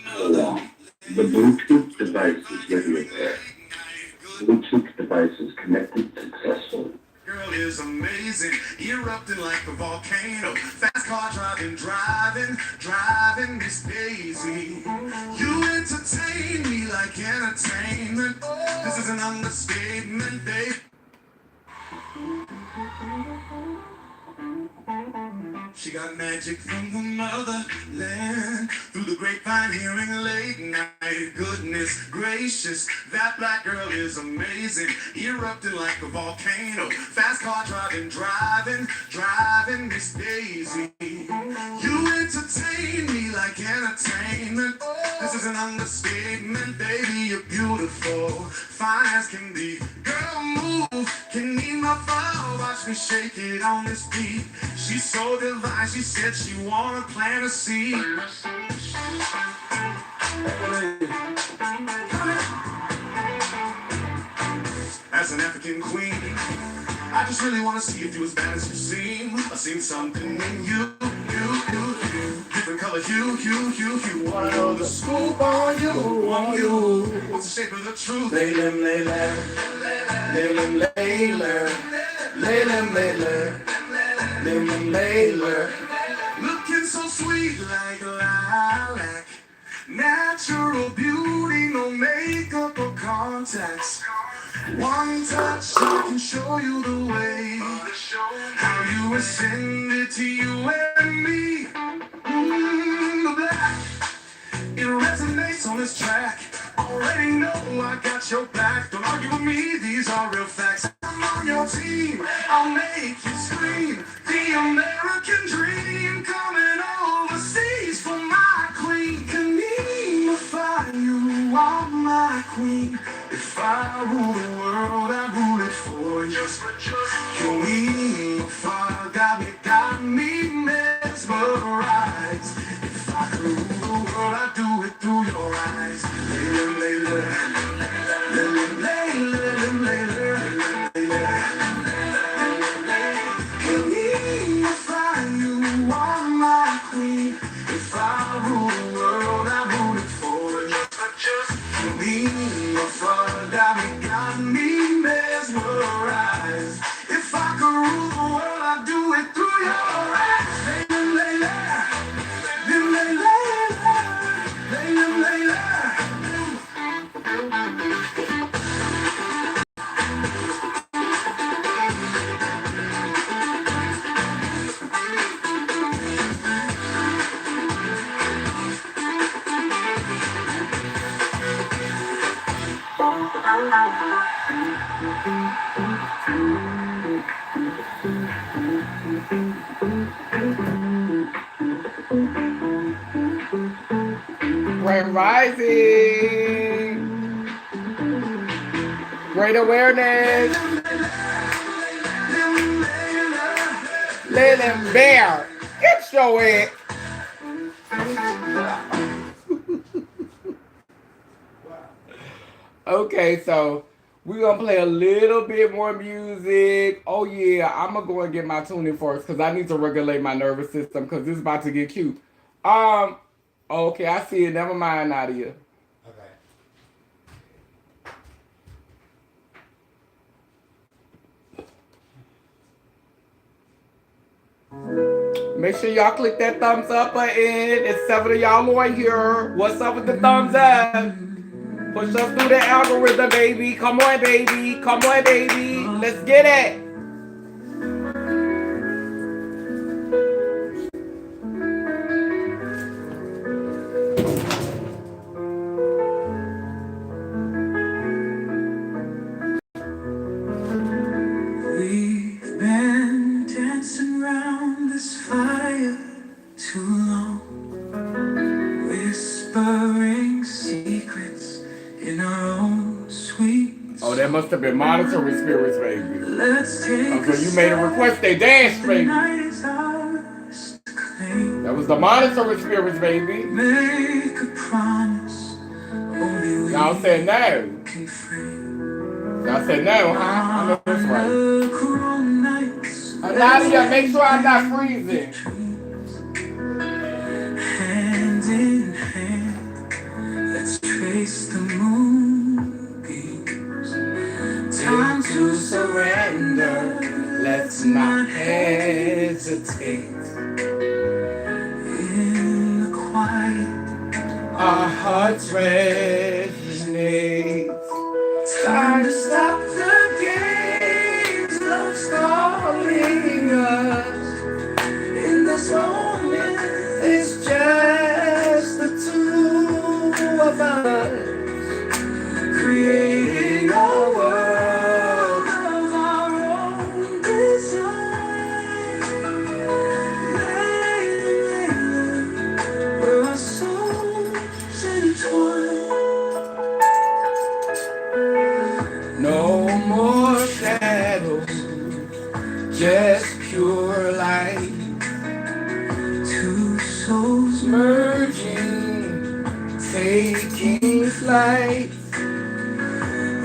Hold on. The Bluetooth device is ready there. Bluetooth device is connected successfully. Girl is amazing, erupting like a volcano. Fast car driving Miss Daisy. You entertain me like entertainment. This is an understatement, babe. She got magic from the motherland. Through the grapevine, hearing late night. Goodness gracious, that black girl is amazing. Erupting like a volcano. Fast car driving Miss Daisy. You entertain me like entertainment. This is an understatement, baby. You're beautiful, fine as can be. Girl, move, can need my flow. Watch me shake it on this beat. She's so divine, she said she wanna plant a seed. As an African queen, I just really wanna see if you as bad as you seem. I seen something in you. Different color hue. Wanna know the scoop on you. What's the shape of the truth? Layla. Looking so sweet like lilac. Natural beauty, no makeup or contacts. One touch, I can show you the way. How you ascended to you and me. The black, it resonates on this track. Already know I got your back. Don't argue with me, these are real facts. I'm on your team, I'll make you scream. The American dream coming overseas for my queen. Can unify you, are my queen. If I rule the world, I rule it for you. Can we unify? Got me mesmerized. If I could rule the world, I'd do it through your eyes. Layla. Can we unify you, are my queen. If I rule the world, I rule it for you. Can we unify? Got me mesmerized. If I could rule the world, I'd do it through your eyes. Layla. Grand Rising, great awareness, Lil Bear, get your it. Okay, so we're gonna play a little bit more music. Oh yeah, I'm gonna go and get my tuning first because I need to regulate my nervous system because this is about to get cute. Okay, I see it. Never mind, Nadia. Make sure y'all click that thumbs up button. It's 7 of y'all on here. What's up with the thumbs up? Push us through the algorithm, baby. Come on, baby. Come on, baby. Let's get it. We've been dancing around this fire too long, whispering secrets in our own sweet. Oh, that must have been monitoring spirits, baby. Let's take So you made a request, they danced, baby. That was the monitoring spirits, baby. Make a promise. Y'all said no. Y'all said no, huh? I know that's right. Nadia, make sure I'm not freezing. Hand in surrender. Let's not hesitate. In the quiet, Our hearts resonate. Time to stop the games. Love's calling us. In this moment, it's just the two of us, creating a world of our own design. Where our souls intertwine. No more shadows, just pure light. Two souls merging, taking flight.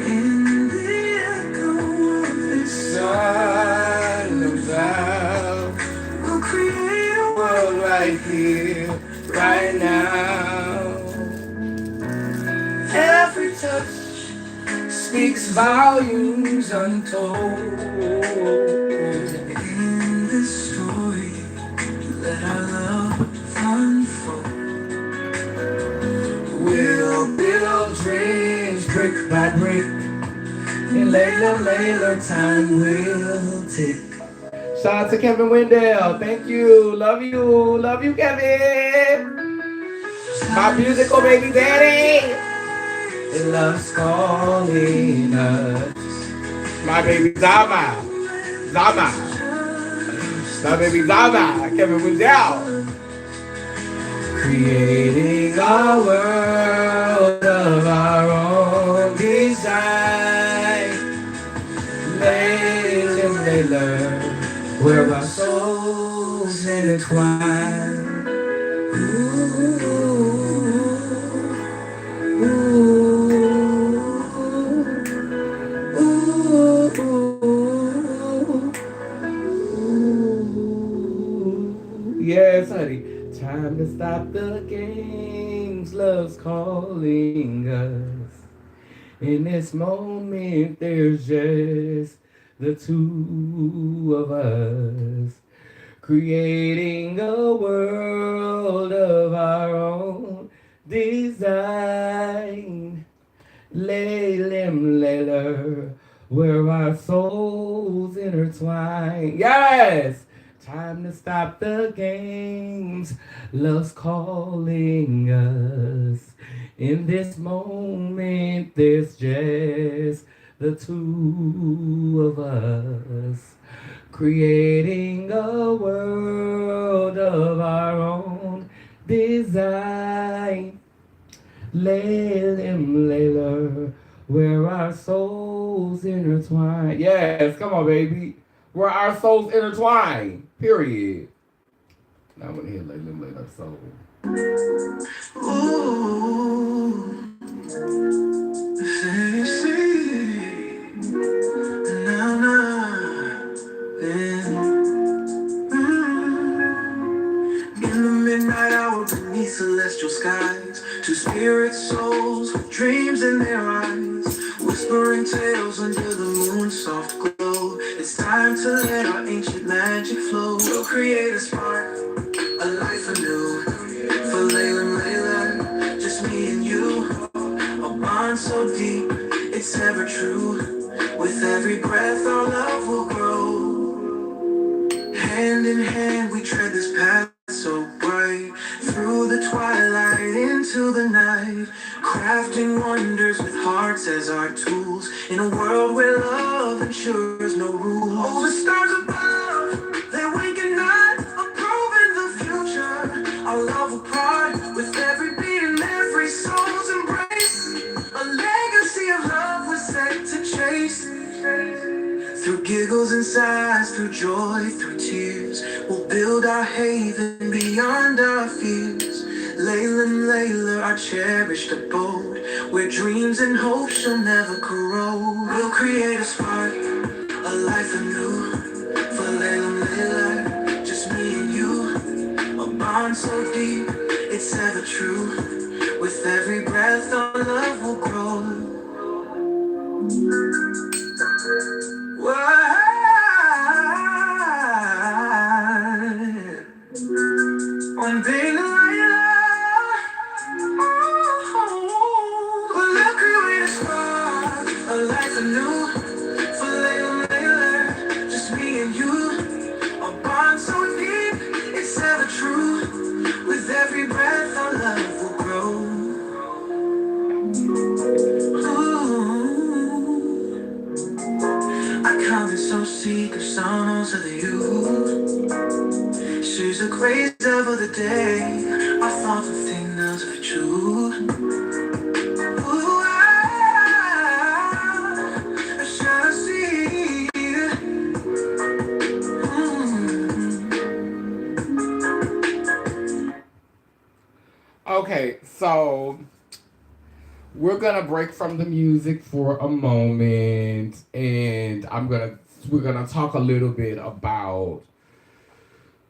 In the echo of this silent vow, we'll create a world right here, right now. Every touch speaks volumes untold. In this story, let our love unfold. We'll build dreams brick by brick. And Layla, time will tick. Shout out to Kevin Wendell. Thank you. Love you, Kevin. My musical baby daddy. And love's calling us. My baby Zama. My baby Zama. Kevin Wendell. Creating a world of our own design. Layla, where our souls intertwine. Yes, honey. Time to stop the games. Love's calling us. In this moment, there's just the two of us, creating a world of our own design. Layla, where our souls intertwine. Yes! Time to stop the games. Love's calling us. In this moment, there's just the two of us, creating a world of our own design. Layla, where our souls intertwine. Yes, come on, baby. Where our souls intertwine. Period. Now I want to hear Layla soul. ooh, see, now, then. In the midnight hour beneath celestial skies, two spirit souls with dreams in their eyes, whispering tales under the moon's soft glow. It's time to let our ancient magic flow. We'll create a spark, a life anew. For Layla, just me and you. A bond so deep, it's ever true. With every breath, our love will grow. Hand in hand, we tread this path so bright. Through the twilight, into the night. Crafting wonders with hearts as our tools. In a world where love ensures no rules. Oh, the stars above, they wink at night, approving the future. Our love will part with every beat and every soul's embrace. A legacy of love was set to chase. Through giggles and sighs, through joy, through tears, we'll build our haven beyond our fears. Layla, our cherished abode, where dreams and hope shall never corrode. We'll create a spark, a life anew. For Layla, just me and you. A bond so deep, it's ever true. With every breath, our love will grow. Whoa. On Daylight, oh, but look who in a spot, a life anew, for Layla, just me and you, a bond so deep, it's ever true, with every breath our love will grow. Ooh, I come so secret songs of you. She's a crazy of the day. I thought the thing else of truth. Ooh, I should see. Okay, so we're gonna break from the music for a moment, and we're gonna talk a little bit about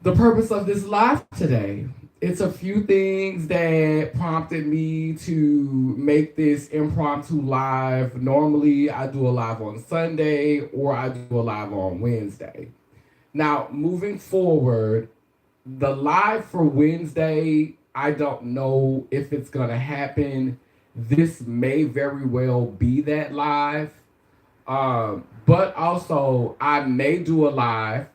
the purpose of this live today. It's a few things that prompted me to make this impromptu live. Normally, I do a live on Sunday or I do a live on Wednesday. Now, moving forward, the live for Wednesday, I don't know if it's going to happen. This may very well be that live. But also, I may do a live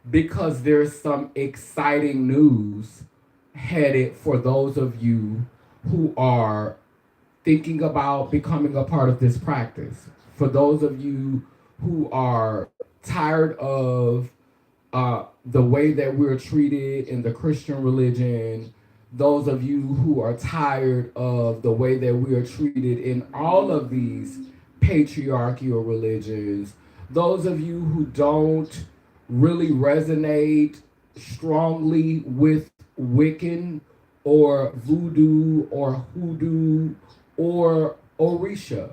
because there's some exciting news headed for those of you who are thinking about becoming a part of this practice. For those of you who are tired of the way that we're treated in the Christian religion, those of you who are tired of the way that we are treated in all of these patriarchal religions, those of you who don't really resonate strongly with Wiccan or voodoo or hoodoo or Orisha.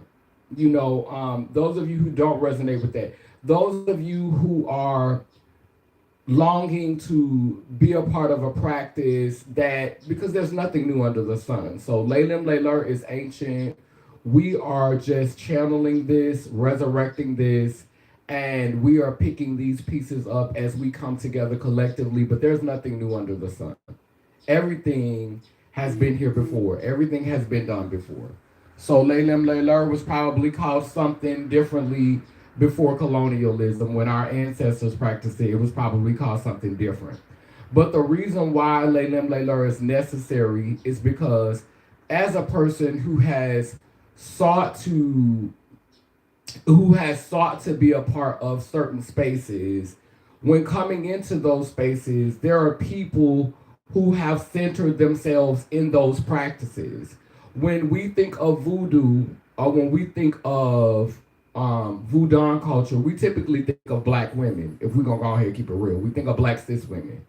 Those of you who don't resonate with that, those of you who are longing to be a part of a practice that, because there's nothing new under the sun. So Laylim Layler is ancient. We are just channeling this, resurrecting this, and we are picking these pieces up as we come together collectively, but there's nothing new under the sun. Everything has been here before. Everything has been done before. So Laylim Layler was probably called something differently before colonialism. When our ancestors practiced it, it was probably called something different. But the reason why Laylim Layler is necessary is because as a person who has sought to be a part of certain spaces, when coming into those spaces, there are people who have centered themselves in those practices. When we think of voodoo, or when we think of voodoo culture, we typically think of Black women. If we're gonna go ahead and keep it real, we think of Black cis women.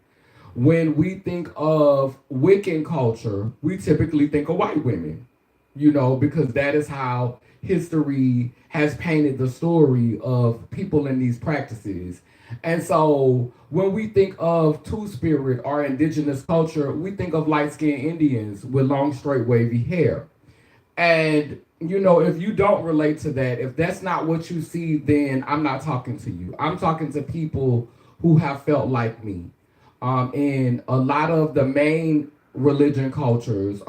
When we think of Wiccan culture, we typically think of white women, because that is how history has painted the story of people in these practices. And so when we think of Two-Spirit or indigenous culture, we think of light-skinned Indians with long, straight, wavy hair. And, if you don't relate to that, if that's not what you see, then I'm not talking to you. I'm talking to people who have felt like me. In a lot of the main religious cultures,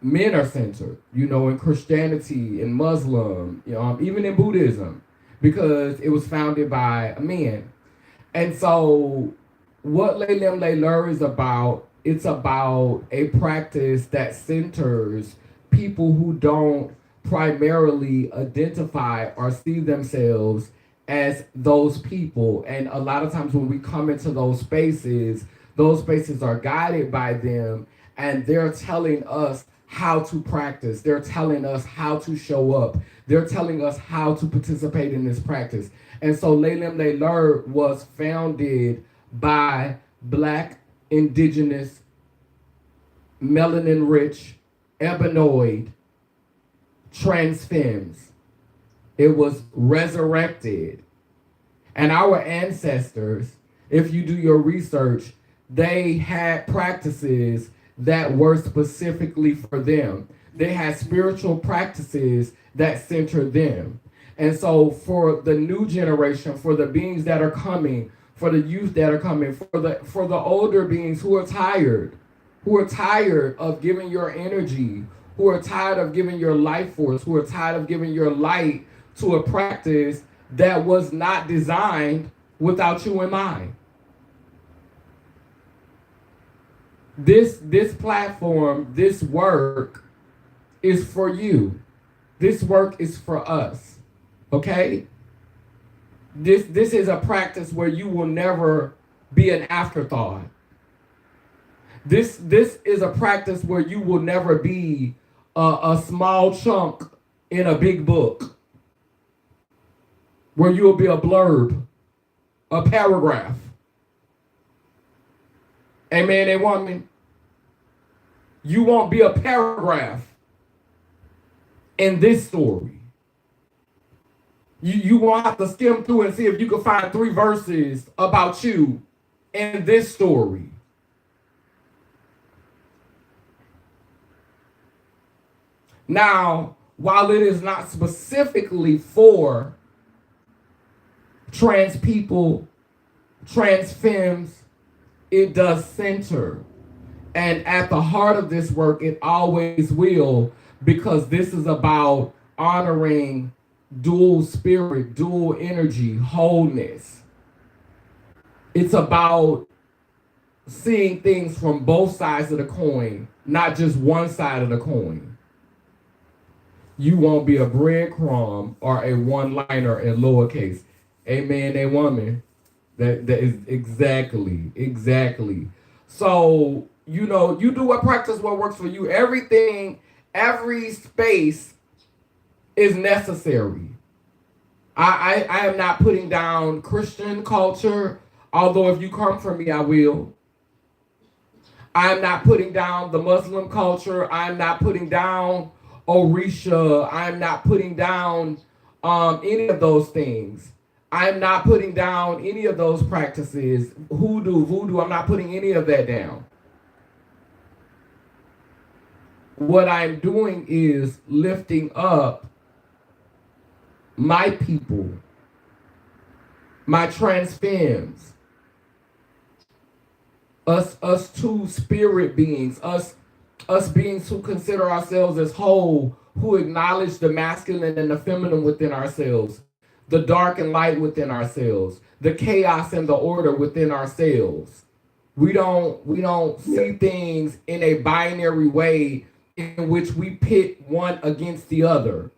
men are centered, in Christianity, in Muslim, even in Buddhism, because it was founded by men. And so what Laylim Layler is about, it's about a practice that centers people who don't primarily identify or see themselves as those people. And a lot of times when we come into those spaces are guided by them, and they're telling us how to practice. They're telling us how to show up. They're telling us how to participate in this practice. And so Laylim Layler was founded by Black, indigenous, melanin-rich, ebonoid, trans femmes. It was resurrected. And our ancestors, if you do your research, they had practices that were specifically for them. They had spiritual practices that centered them. And so for the new generation, for the beings that are coming, for the youth that are coming, for the older beings who are tired of giving your energy, who are tired of giving your life force, who are tired of giving your light to a practice that was not designed without you in mind. This platform, this work is for you. This work is for us. Okay? This is a practice where you will never be an afterthought. This is a practice where you will never be a small chunk in a big book, where you will be a blurb, a paragraph. Amen, and woman. You won't be a paragraph in this story. You won't have to skim through and see if you can find 3 verses about you in this story. Now, while it is not specifically for trans people, trans femmes, it does center. And at the heart of this work, it always will, because this is about honoring dual spirit, dual energy, wholeness. It's about seeing things from both sides of the coin, not just one side of the coin. You won't be a breadcrumb or a one-liner in lowercase. Amen, a woman. That is exactly. So, you do what practice what works for you. Everything, every space is necessary. I am not putting down Christian culture, although if you come from me, I will. I'm not putting down the Muslim culture. I'm not putting down Orisha. I'm not putting down any of those things. I'm not putting down any of those practices. Hoodoo, voodoo, I'm not putting any of that down. What I'm doing is lifting up my people, my trans femmes, us two spirit beings, us beings who consider ourselves as whole, who acknowledge the masculine and the feminine within ourselves, the dark and light within ourselves, the chaos and the order within ourselves. We don't see things in a binary way in which we pit one against the other.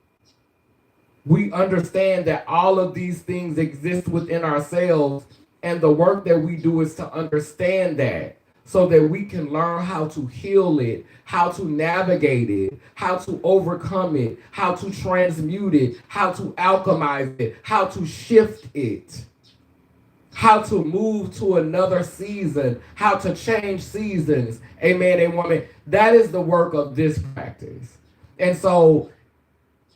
We understand that all of these things exist within ourselves, and the work that we do is to understand that, so that we can learn how to heal it, how to navigate it, how to overcome it, how to transmute it, how to alchemize it, how to shift it, how to move to another season, how to change seasons. Amen, a woman. That is the work of this practice. And so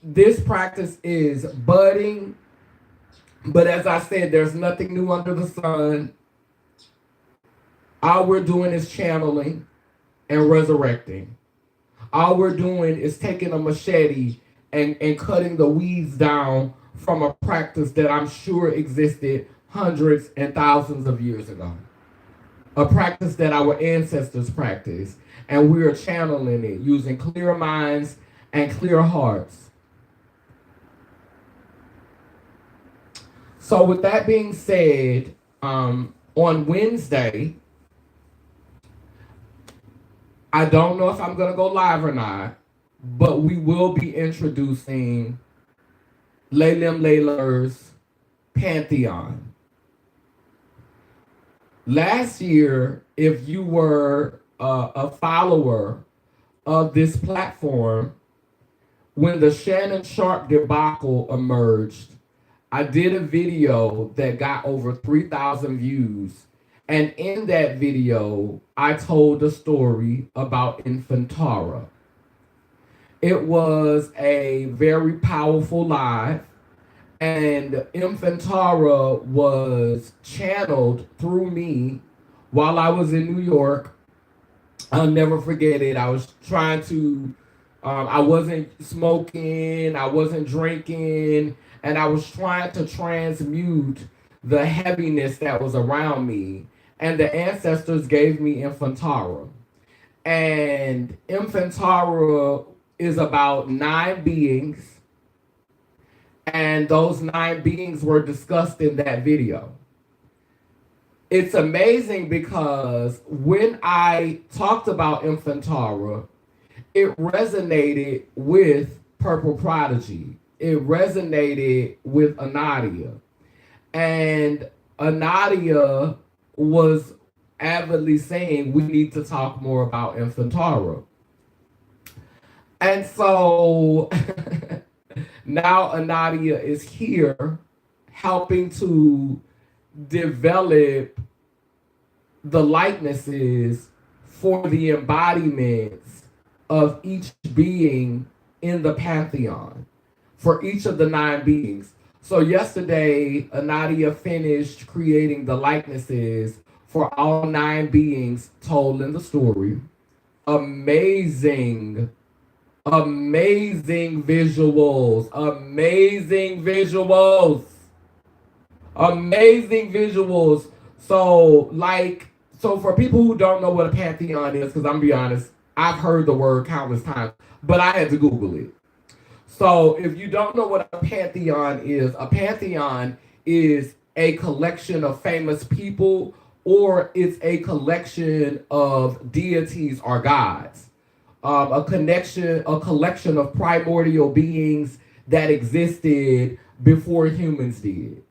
this practice is budding, but as I said, there's nothing new under the sun. All we're doing is channeling and resurrecting. All we're doing is taking a machete and cutting the weeds down from a practice that I'm sure existed hundreds and thousands of years ago. A practice that our ancestors practiced, and we are channeling it using clear minds and clear hearts. So with that being said, on Wednesday, I don't know if I'm going to go live or not, but we will be introducing Laylim Layler's Pantheon. Last year, if you were a follower of this platform, when the Shannon Sharpe debacle emerged, I did a video that got over 3,000 views. And in that video, I told a story about Infantara. It was a very powerful live, and Infantara was channeled through me while I was in New York. I'll never forget it. I was trying to, I wasn't smoking, I wasn't drinking, and I was trying to transmute the heaviness that was around me. And the ancestors gave me Infantara. And Infantara is about 9 beings, and those 9 beings were discussed in that video. It's amazing because when I talked about Infantara, it resonated with Purple Prodigy. It resonated with Anadia. And Anadia was avidly saying we need to talk more about Infantara. And so now Anadia is here helping to develop the likenesses for the embodiments of each being in the pantheon, for each of the 9 beings. So yesterday, Anadia finished creating the likenesses for all 9 beings told in the story. Amazing, amazing visuals, amazing visuals. So for people who don't know what a pantheon is, because I'm gonna be honest, I've heard the word countless times, but I had to Google it. So if you don't know what a pantheon is a collection of famous people, or it's a collection of deities or gods. A collection of primordial beings that existed before humans did.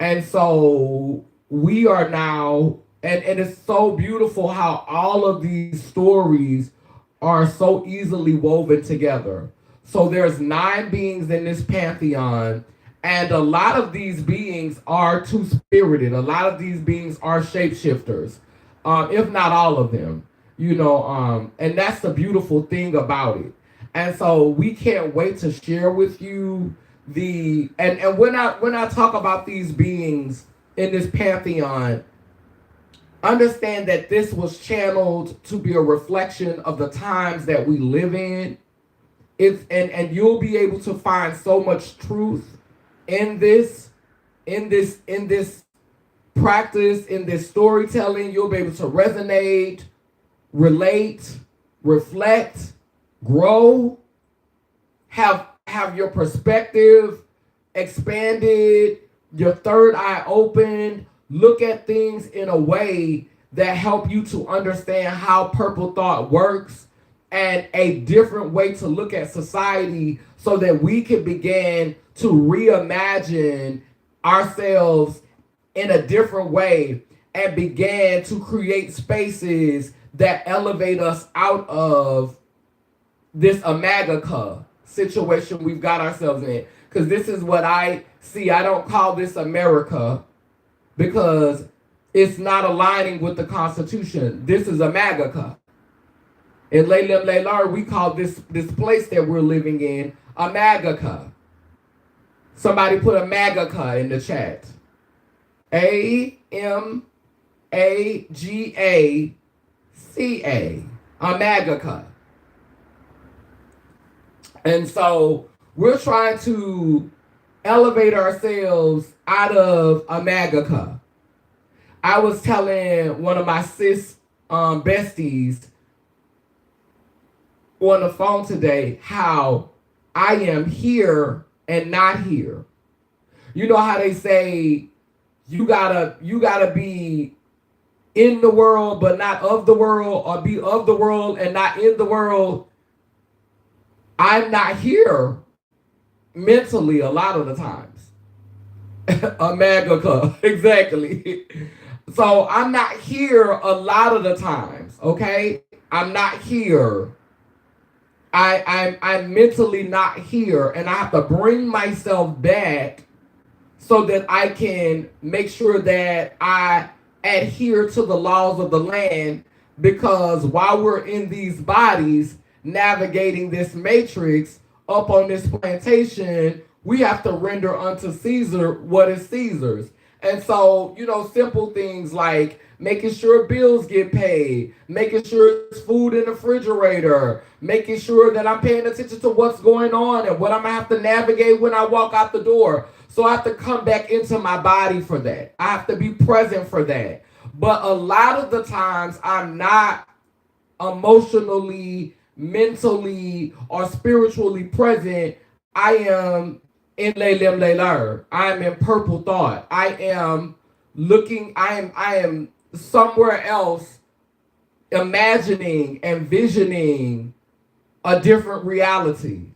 And so we are now, and it's so beautiful how all of these stories are so easily woven together. So there's 9 beings in this pantheon, and a lot of these beings are two-spirited. A lot of these beings are shapeshifters, if not all of them. And that's the beautiful thing about it. And so we can't wait to share with you and when I talk about these beings in this pantheon, understand that this was channeled to be a reflection of the times that we live in. And you'll be able to find so much truth in this practice, in this storytelling. You'll be able to resonate, relate, reflect, grow, have your perspective expanded, your third eye opened, look at things in a way that help you to understand how purple thought works, and a different way to look at society so that we can begin to reimagine ourselves in a different way and begin to create spaces that elevate us out of this Amagaka situation we've got ourselves in. Because this is what I see. I don't call this America because it's not aligning with the Constitution. This is Amagaka. In Laylim Laylar, we call this place that we're living in Amagaka. Somebody put Amagaka in the chat. AMAGACA. Amagaka. And so we're trying to elevate ourselves out of Amagaka. I was telling one of my cis besties on the phone today how I am here and not here. You know how they say you gotta be in the world but not of the world, or be of the world and not in the world. I'm not here mentally a lot of the times. America, exactly. So I'm not here a lot of the times, okay? I'm not here. I'm mentally not here, and I have to bring myself back so that I can make sure that I adhere to the laws of the land, because while we're in these bodies navigating this matrix up on this plantation, we have to render unto Caesar what is Caesar's. And so, simple things like making sure bills get paid, making sure there's food in the refrigerator, making sure that I'm paying attention to what's going on and what I'm gonna have to navigate when I walk out the door. So I have to come back into my body for that. I have to be present for that. But a lot of the times I'm not emotionally, mentally, or spiritually present. I am in Leilem Leiler. I am in purple thought. I am looking, I am somewhere else imagining and visioning a different reality.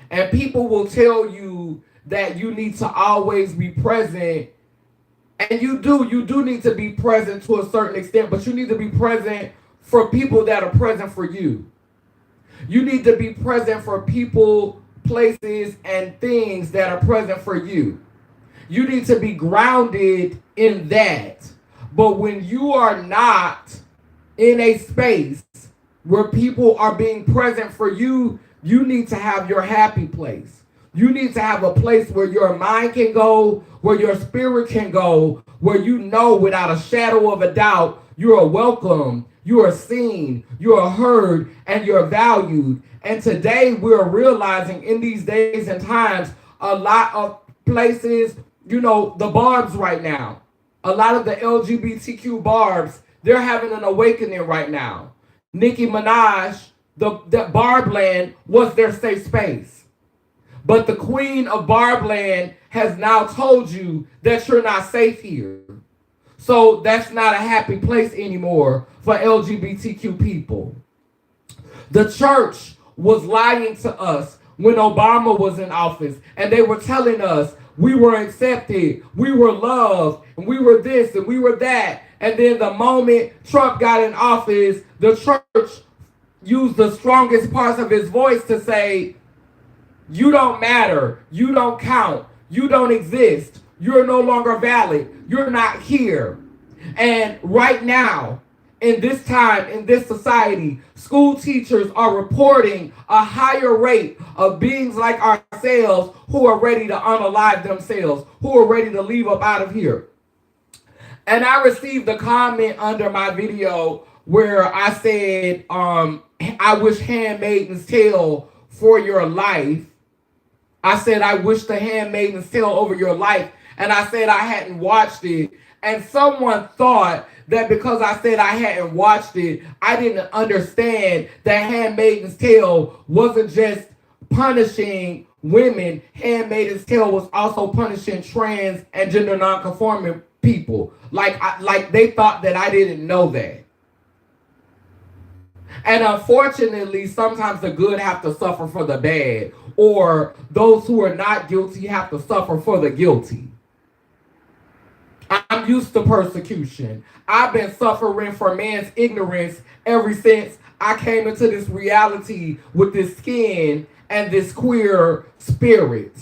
And people will tell you that you need to always be present. And you do need to be present to a certain extent, but you need to be present for people that are present for you. You need to be present for people, places, and things that are present for you. You need to be grounded in that. But when you are not in a space where people are being present for you, you need to have your happy place. You need to have a place where your mind can go, where your spirit can go, where you know without a shadow of a doubt you are welcome, you are seen, you are heard, and you're valued. And today we're realizing in these days and times, a lot of places, the barbs right now, a lot of the LGBTQ barbs, they're having an awakening right now. Nicki Minaj, the Barbland was their safe space. But the queen of Barbland has now told you that you're not safe here. So that's not a happy place anymore for LGBTQ people. The church was lying to us when Obama was in office, and they were telling us we were accepted, we were loved, and we were this and we were that. And then the moment Trump got in office, the church used the strongest parts of his voice to say, you don't matter, you don't count, you don't exist, you're no longer valid, you're not here. And right now, in this time, in this society, school teachers are reporting a higher rate of beings like ourselves who are ready to unalive themselves, who are ready to leave up out of here. And I received a comment under my video where I said, I wish Handmaid's Tale for your life. I said, I wish the Handmaid's Tale over your life. And I said I hadn't watched it. And someone thought that because I said I hadn't watched it, I didn't understand that Handmaid's Tale wasn't just punishing women. Handmaid's Tale was also punishing trans and gender nonconforming people. Like they thought that I didn't know that. And unfortunately, sometimes the good have to suffer for the bad, or those who are not guilty have to suffer for the guilty. I'm used to persecution. I've been suffering for man's ignorance ever since I came into this reality with this skin and this queer spirit.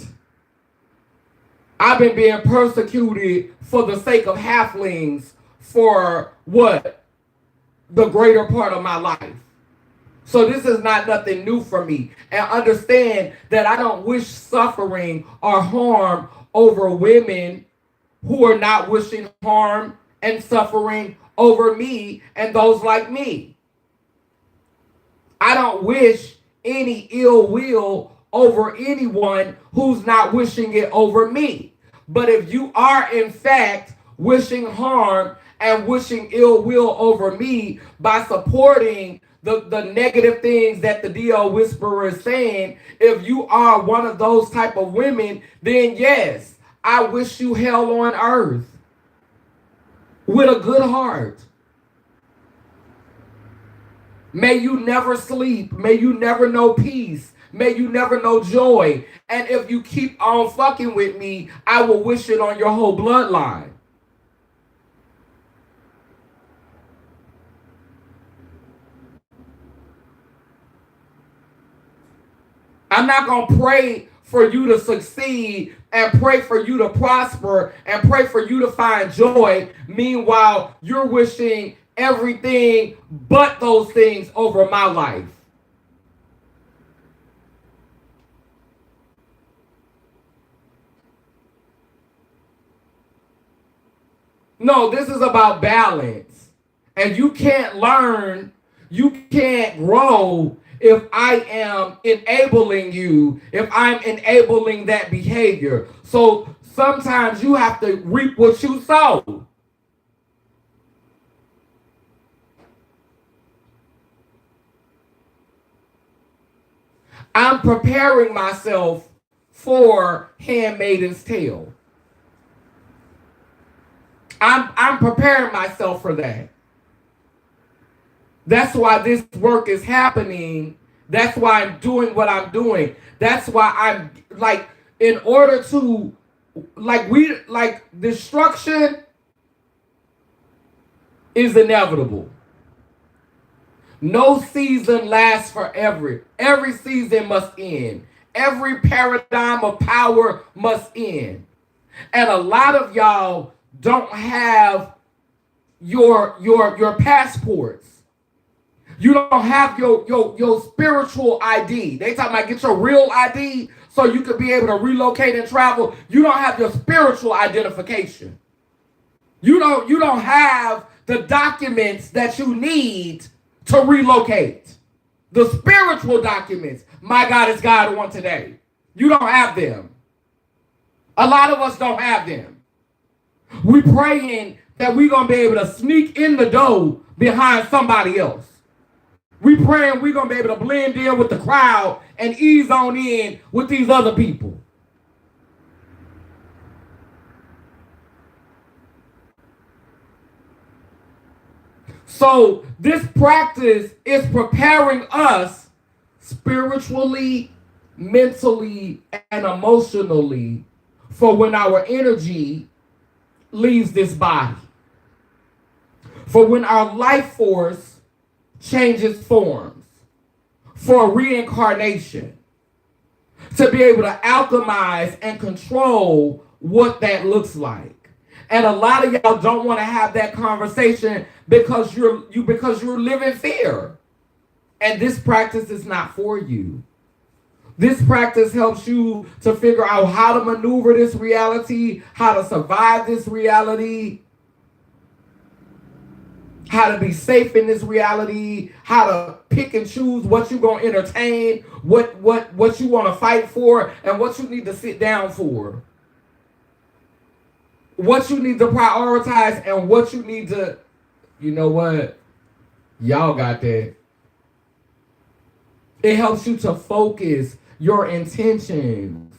I've been being persecuted for the sake of halflings for what? The greater part of my life. So this is not nothing new for me. And understand that I don't wish suffering or harm over women who are not wishing harm and suffering over me and those like me. I don't wish any ill will over anyone who's not wishing it over me. But if you are in fact wishing harm and wishing ill will over me by supporting the negative things that the DL Whisperer is saying, if you are one of those type of women, then yes, I wish you hell on earth with a good heart. May you never sleep. May you never know peace. May you never know joy. And if you keep on fucking with me, I will wish it on your whole bloodline. I'm not going to pray for you to succeed and pray for you to prosper and pray for you to find joy. Meanwhile, you're wishing everything but those things over my life. No, this is about balance. And you can't learn, you can't grow if I am enabling you, if I'm enabling that behavior. So Sometimes you have to reap what you sow. I'm preparing myself for Handmaid's Tale. I'm preparing myself for that. That's why this work is happening. That's why I'm doing what I'm doing. That's why I'm like, in order to, destruction is inevitable. No season lasts forever. Every season must end. Every paradigm of power must end. And a lot of y'all don't have your passports. You don't have your spiritual ID. They talking about get your real ID so you could be able to relocate and travel. You don't have your spiritual identification. You don't have the documents that you need to relocate. The spiritual documents. My God is God one today. You don't have them. A lot of us don't have them. We praying that we're going to be able to sneak in the door behind somebody else. We praying we're going to be able to blend in with the crowd and ease on in with these other people. So this practice is preparing us spiritually, mentally, and emotionally for when our energy leaves this body. For when our life force changes forms. For reincarnation. To be able to alchemize and control what that looks like. And a lot of y'all don't want to have that conversation because you're living fear. And this practice is not for you. This practice helps you to figure out how to maneuver this reality, how to survive this reality, how to be safe in this reality, how to pick and choose what you're going to entertain, what you want to fight for, and what you need to sit down for. What you need to prioritize and what you need to, you know what? Y'all got that. It helps you to focus your intentions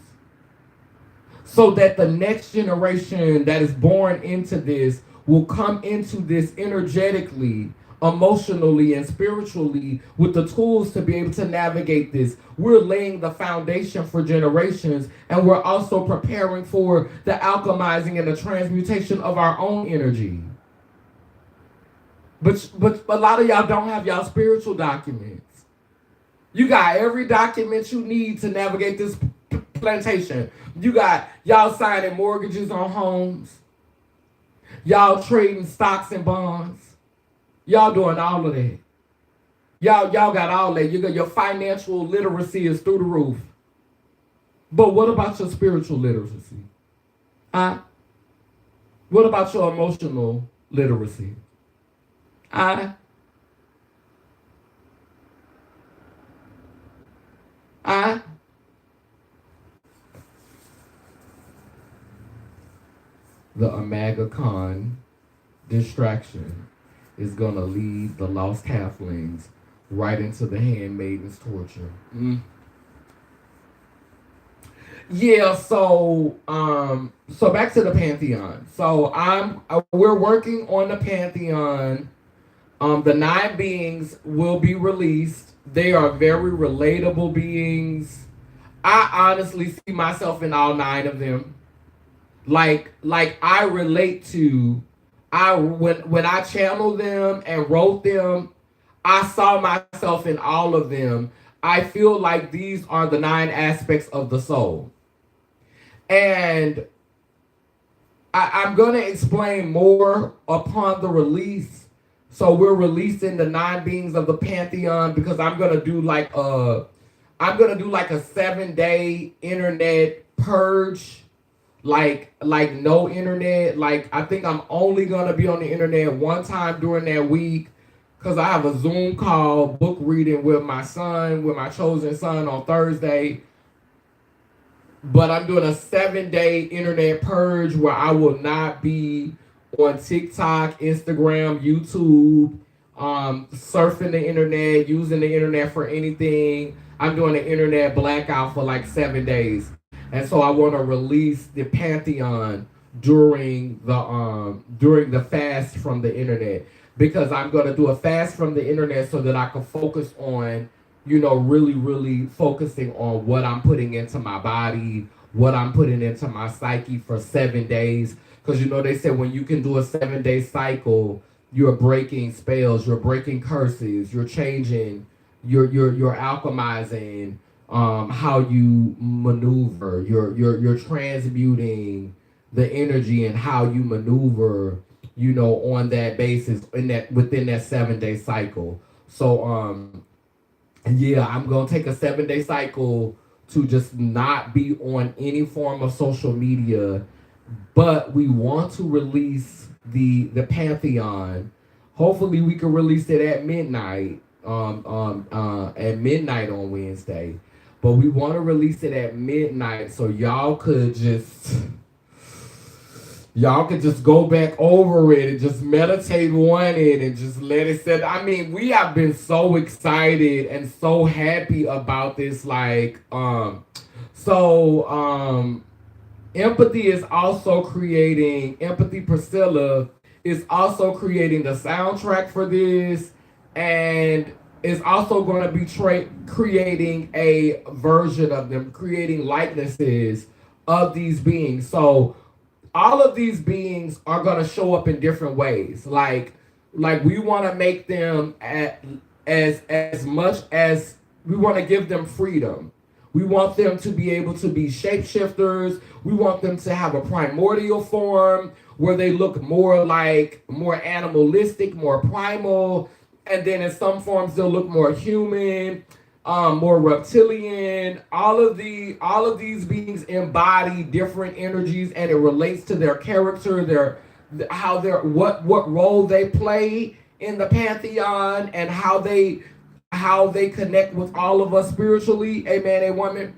so that the next generation that is born into this will come into this energetically, emotionally, and spiritually with the tools to be able to navigate this. We're laying the foundation for generations, and we're also preparing for the alchemizing and the transmutation of our own energy. But a lot of y'all don't have y'all spiritual documents. You got every document you need to navigate this plantation. You got y'all signing mortgages on homes. Y'all trading stocks and bonds. Y'all doing all of that. Y'all got all that. Your financial literacy is through the roof. But what about your spiritual literacy? What about your emotional literacy? The Omega Khan distraction is going to lead the lost halflings right into the handmaiden's torture. Yeah, so back to the Pantheon. So we're working on the Pantheon. The 9 beings will be released. They are very relatable beings. I honestly see myself in all 9 of them. Like I relate to, when I channeled them and wrote them, I saw myself in all of them. I feel like these are the 9 aspects of the soul. And I'm going to explain more upon the release. So we're releasing the 9 beings of the Pantheon because I'm going to do like a 7-day internet purge. Like no internet. Like I think I'm only gonna be on the internet one time during that week because I have a Zoom call book reading with my chosen son on Thursday. but I'm doing a 7-day internet purge where I will not be on TikTok, Instagram, YouTube, surfing the internet, using the internet for anything. I'm doing an internet blackout for like 7 days. And so I want to release the Pantheon during the fast from the internet, because I'm going to do a fast from the internet so that I can focus on, really, really focusing on what I'm putting into my body, what I'm putting into my psyche for 7 days. Because, they said when you can do a 7-day cycle, you're breaking spells, you're breaking curses, you're changing, you're alchemizing how you maneuver, you're transmuting the energy and how you maneuver, on that basis within that 7-day cycle. So yeah, I'm gonna take a 7-day cycle to just not be on any form of social media, but we want to release the Pantheon. Hopefully, we can release it at midnight. At midnight on Wednesday, but we want to release it at midnight so y'all could just go back over it and just meditate on it and just let it set. I mean, we have been so excited and so happy about this. Empathy is also creating, Empathy Priscilla is also creating the soundtrack for this, and is also going to be creating a version of them, creating likenesses of these beings. So all of these beings are going to show up in different ways. Like we want to make them as much as we want to give them freedom. We want them to be able to be shapeshifters. We want them to have a primordial form where they look more animalistic, more primal. And then in some forms they'll look more human, more reptilian. All of these beings embody different energies, and it relates to their character, what role they play in the Pantheon, and how they connect with all of us spiritually. Amen, a woman.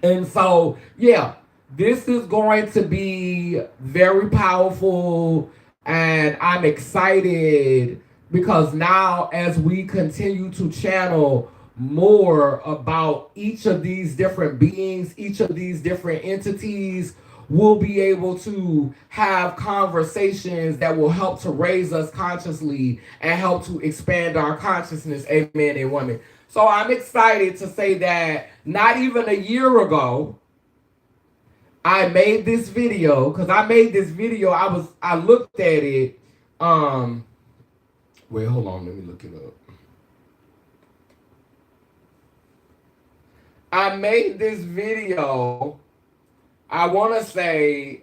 And so, yeah, this is going to be very powerful, and I'm excited because now, as we continue to channel more about each of these different beings, each of these different entities, we'll be able to have conversations that will help to raise us consciously and help to expand our consciousness. Amen, and women. So I'm excited to say that not even a year ago, I made this video. I looked at it. Wait, hold on, let me look it up. I made this video, I want to say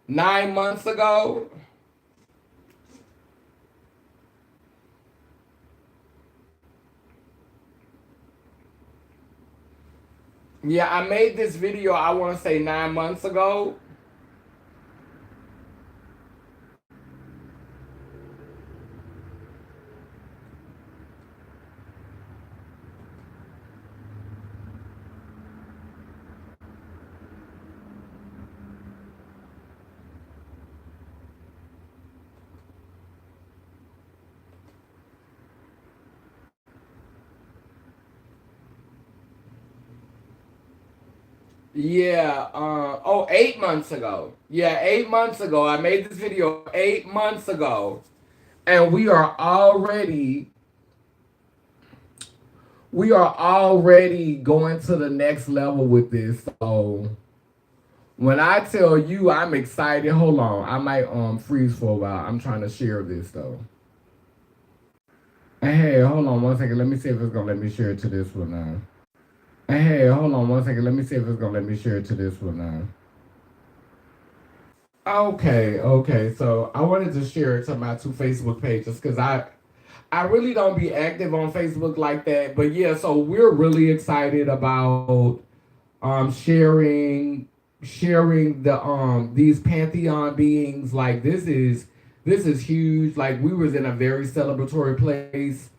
9 months ago. Yeah, I made this video, I want to say 9 months ago. Yeah, 8 months ago. Yeah, 8 months ago. I made this video 8 months ago. And we are already going to the next level with this. So when I tell you I'm excited, hold on. I might freeze for a while. I'm trying to share this though. Hey, hold on 1 second. Let me see if it's gonna let me share it to this one now. Hey, hold on 1 second. Let me see if it's gonna let me share it to this one now. Okay. So I wanted to share it to my 2 Facebook pages because I really don't be active on Facebook like that. But yeah, so we're really excited about sharing the these Pantheon beings. Like this is huge. Like we was in a very celebratory place.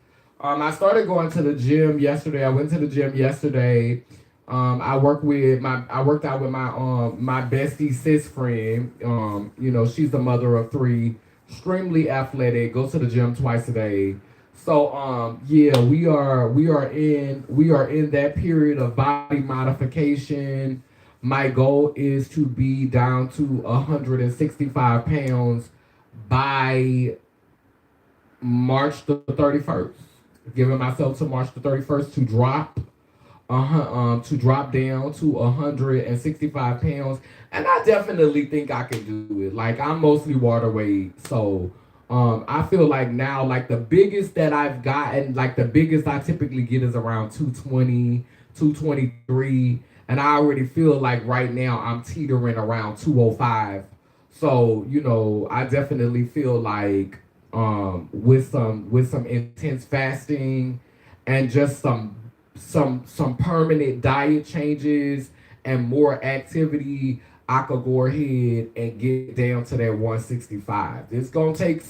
I started going to the gym yesterday. I went to the gym yesterday. I worked out with my bestie sis friend. You know, she's the mother of three, extremely athletic, goes to the gym twice a day. So yeah, we are in that period of body modification. My goal is to be down to 165 pounds by March the 31st. Giving myself to March the 31st to drop down to 165 pounds, and I definitely think I can do it. Like, I'm mostly water weight, so I feel like now, like, the biggest that I've gotten, like, the biggest I typically get is around 220, 223, and I already feel like right now I'm teetering around 205. So, you know, I definitely feel like with some intense fasting and just some permanent diet changes and more activity, I could go ahead and get down to that 165. It's gonna take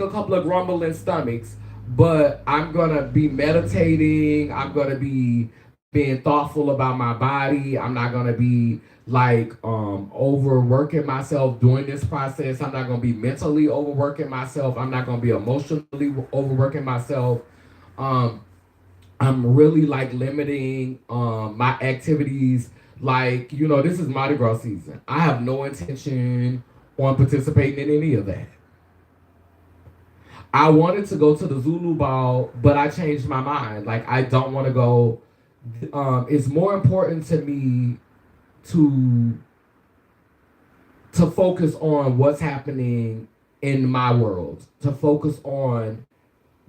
a couple of grumbling stomachs, but I'm gonna be meditating. I'm gonna be being thoughtful about my body. I'm not gonna be like overworking myself during this process. I'm not gonna be mentally overworking myself. I'm not gonna be emotionally overworking myself. Um, I'm really like limiting my activities. Like, you know, this is Mardi Gras season. I have no intention on participating in any of that. I wanted to go to the Zulu ball, but I changed my mind. Like, I don't want to go. It's more important to me to focus on what's happening in my world, to focus on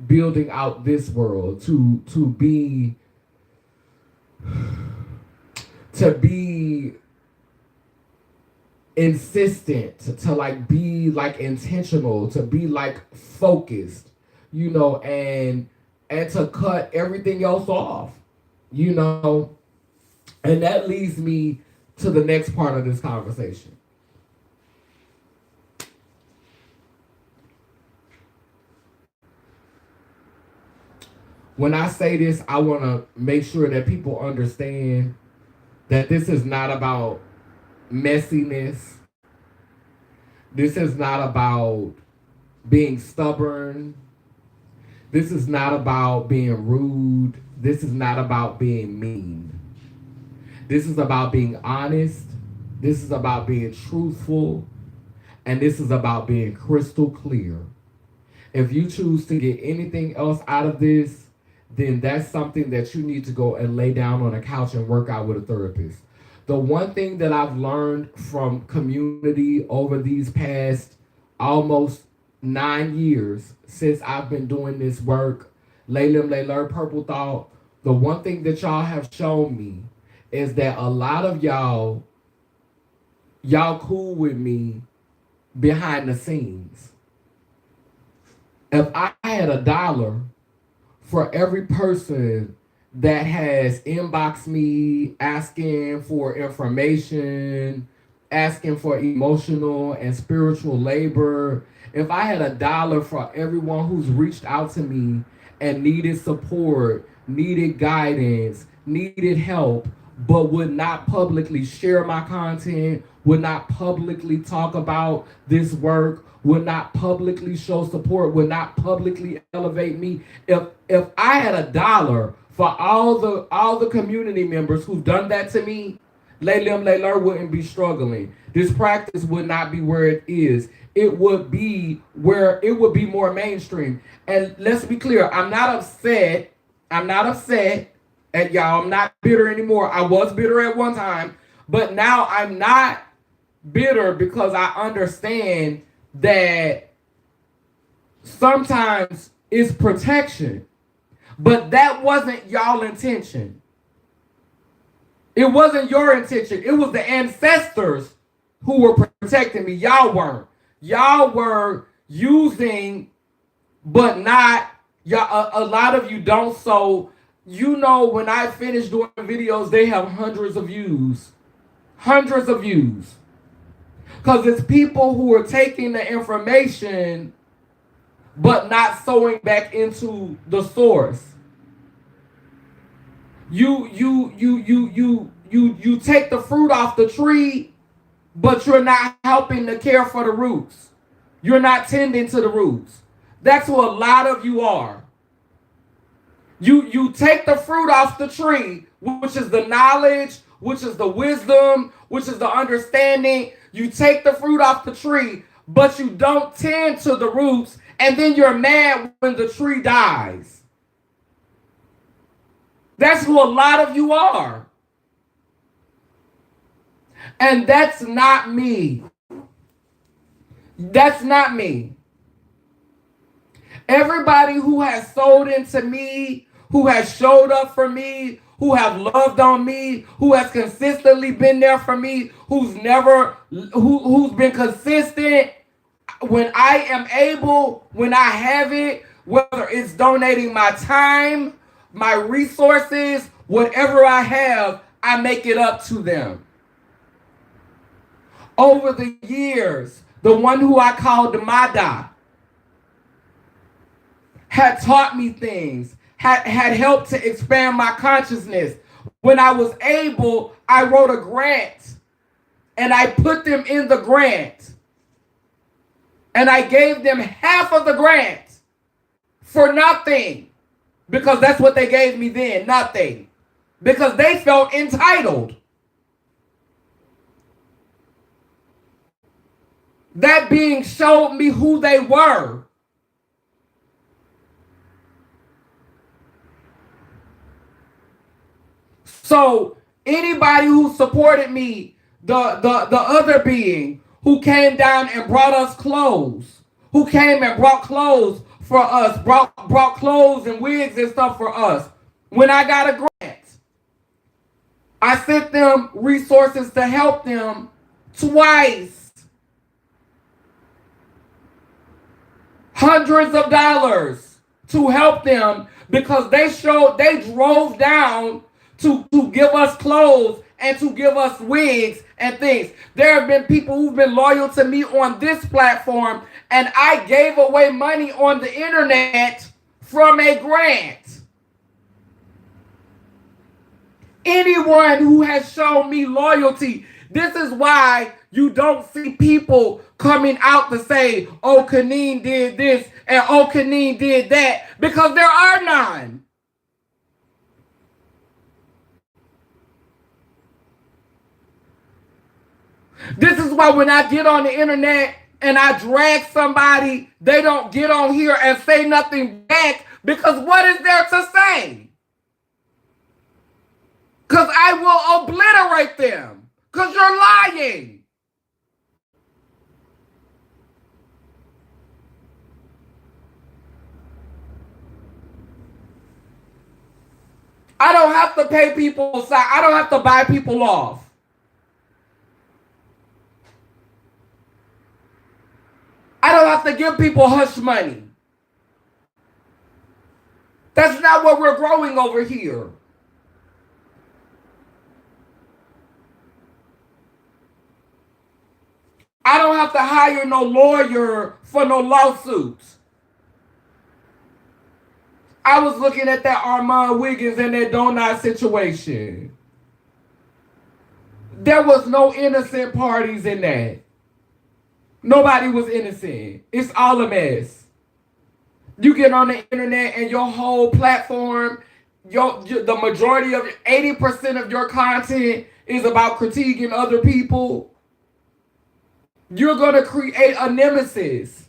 building out this world, to be insistent, to like be like intentional, to be like focused, you know, and to cut everything else off, you know. And that leads me to the next part of this conversation. When I say this, I want to make sure that people understand that this is not about messiness. This is not about being stubborn. This is not about being rude. This is not about being mean. This is about being honest. This is about being truthful. And this is about being crystal clear. If you choose to get anything else out of this, then that's something that you need to go and lay down on a couch and work out with a therapist. The one thing that I've learned from community over these past almost 9 years since I've been doing this work, Laylim Layler Purple Thought, the one thing that y'all have shown me is that a lot of y'all cool with me behind the scenes. If I had $1 for every person that has inboxed me asking for information, asking for emotional and spiritual labor, if I had $1 for everyone who's reached out to me and needed support, needed guidance, needed help, but would not publicly share my content, would not publicly talk about this work, would not publicly show support, would not publicly elevate me. If I had $1 for all the community members who've done that to me, Laylim Layler wouldn't be struggling. This practice would not be where it is. It would be more mainstream. And let's be clear, I'm not upset. At y'all. I'm not bitter anymore. I was bitter at one time, but now I'm not bitter because I understand that sometimes it's protection. But that wasn't y'all intention. It wasn't your intention. It was the ancestors who were protecting me. Y'all weren't. Y'all were using, but not. Y'all. A lot of you don't. So, you know, when I finish doing videos, they have hundreds of views. Hundreds of views. Because it's people who are taking the information but not sewing back into the source. You take the fruit off the tree, but you're not helping to care for the roots. You're not tending to the roots. That's who a lot of you are. You take the fruit off the tree, which is the knowledge, which is the wisdom, which is the understanding. You take the fruit off the tree, but you don't tend to the roots, and then you're mad when the tree dies. That's who a lot of you are. And that's not me. That's not me. Everybody who has sold into me, who has showed up for me, who have loved on me, who has consistently been there for me, who's been consistent when I am able, when I have it, whether it's donating my time, my resources, whatever I have, I make it up to them. Over the years, the one who I called Mada had taught me things, had helped to expand my consciousness. When I was able, I wrote a grant and I put them in the grant. And I gave them half of the grant for nothing, because that's what they gave me then, nothing, because they felt entitled. That being showed me who they were. So anybody who supported me, the other being who came down and brought us clothes, who came and brought clothes for us, brought clothes and wigs and stuff for us. When I got a grant, I sent them resources to help them twice. Hundreds of dollars to help them, because they drove down to give us clothes and to give us wigs and things. There have been people who've been loyal to me on this platform, and I gave away money on the internet from a grant. Anyone who has shown me loyalty, this is why you don't see people coming out to say, oh, Kaneen did this and oh, Kaneen did that, because there are none. This is why when I get on the internet and I drag somebody, they don't get on here and say nothing back, because what is there to say? Because I will obliterate them, because you're lying. I don't have to pay people, I don't have to buy people off. I don't have to give people hush money. That's not what we're growing over here. I don't have to hire no lawyer for no lawsuits. I was looking at that Armand Wiggins and that donut situation. There was no innocent parties in that. Nobody was innocent. It's all a mess. You get on the internet and your whole platform, the majority of 80% of your content is about critiquing other people. You're going to create a nemesis.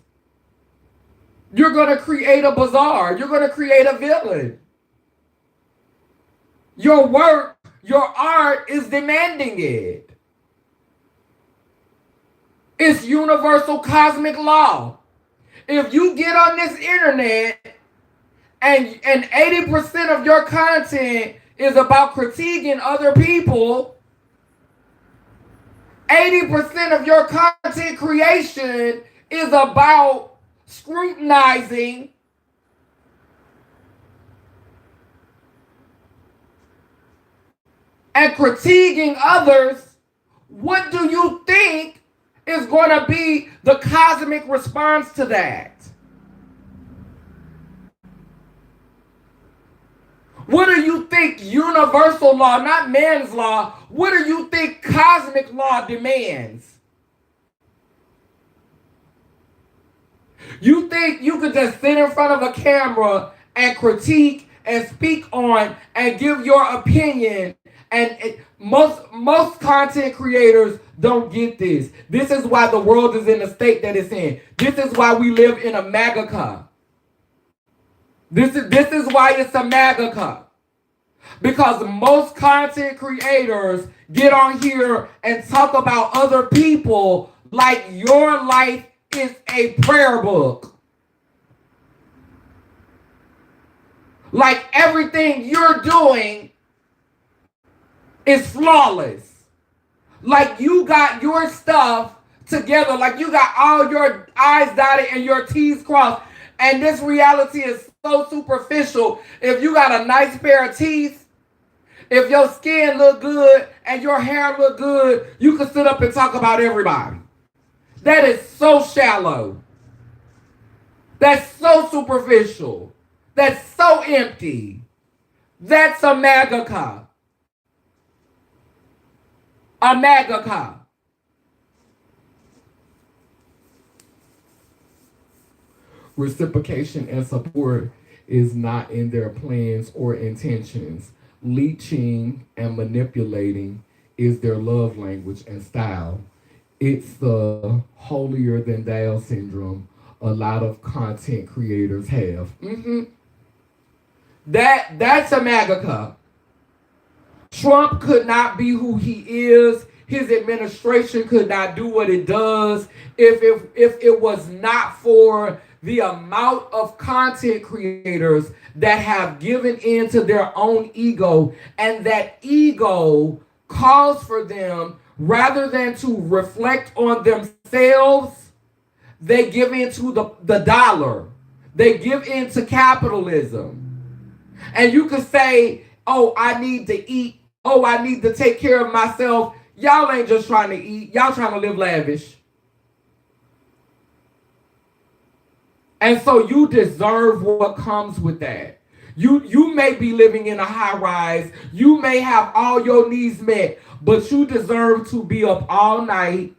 You're going to create a bazaar. You're going to create a villain. Your work, your art is demanding it. It's universal cosmic law. If you get on this internet and 80% of your content is about critiquing other people, 80% of your content creation is about scrutinizing and critiquing others, what do you think is going to be the cosmic response to that? What do you think universal law, not man's law, what do you think cosmic law demands? You think you could just sit in front of a camera and critique and speak on and give your opinion, and most content creators don't get this. This is why the world is in the state that it's in. This is why we live in a MAGA. This is why it's a MAGA. Because most content creators get on here and talk about other people like your life is a prayer book. Like everything you're doing is flawless. Like you got your stuff together. Like you got all your I's dotted and your T's crossed. And this reality is so superficial. If you got a nice pair of teeth, if your skin look good and your hair look good, you can sit up and talk about everybody. That is so shallow. That's so superficial. That's so empty. That's a MAGA. A MAGA. Reciprocation and support is not in their plans or intentions. Leeching and manipulating is their love language and style. It's the holier than thou syndrome a lot of content creators have. That's a MAGA. Trump could not be who he is. His administration could not do what it does if it was not for the amount of content creators that have given in to their own ego, and that ego calls for them, rather than to reflect on themselves, they give in to the dollar. They give in to capitalism. And you could say, oh, I need to eat. Oh, I need to take care of myself. Y'all ain't just trying to eat. Y'all trying to live lavish. And so you deserve what comes with that. You may be living in a high rise. You may have all your needs met, but you deserve to be up all night,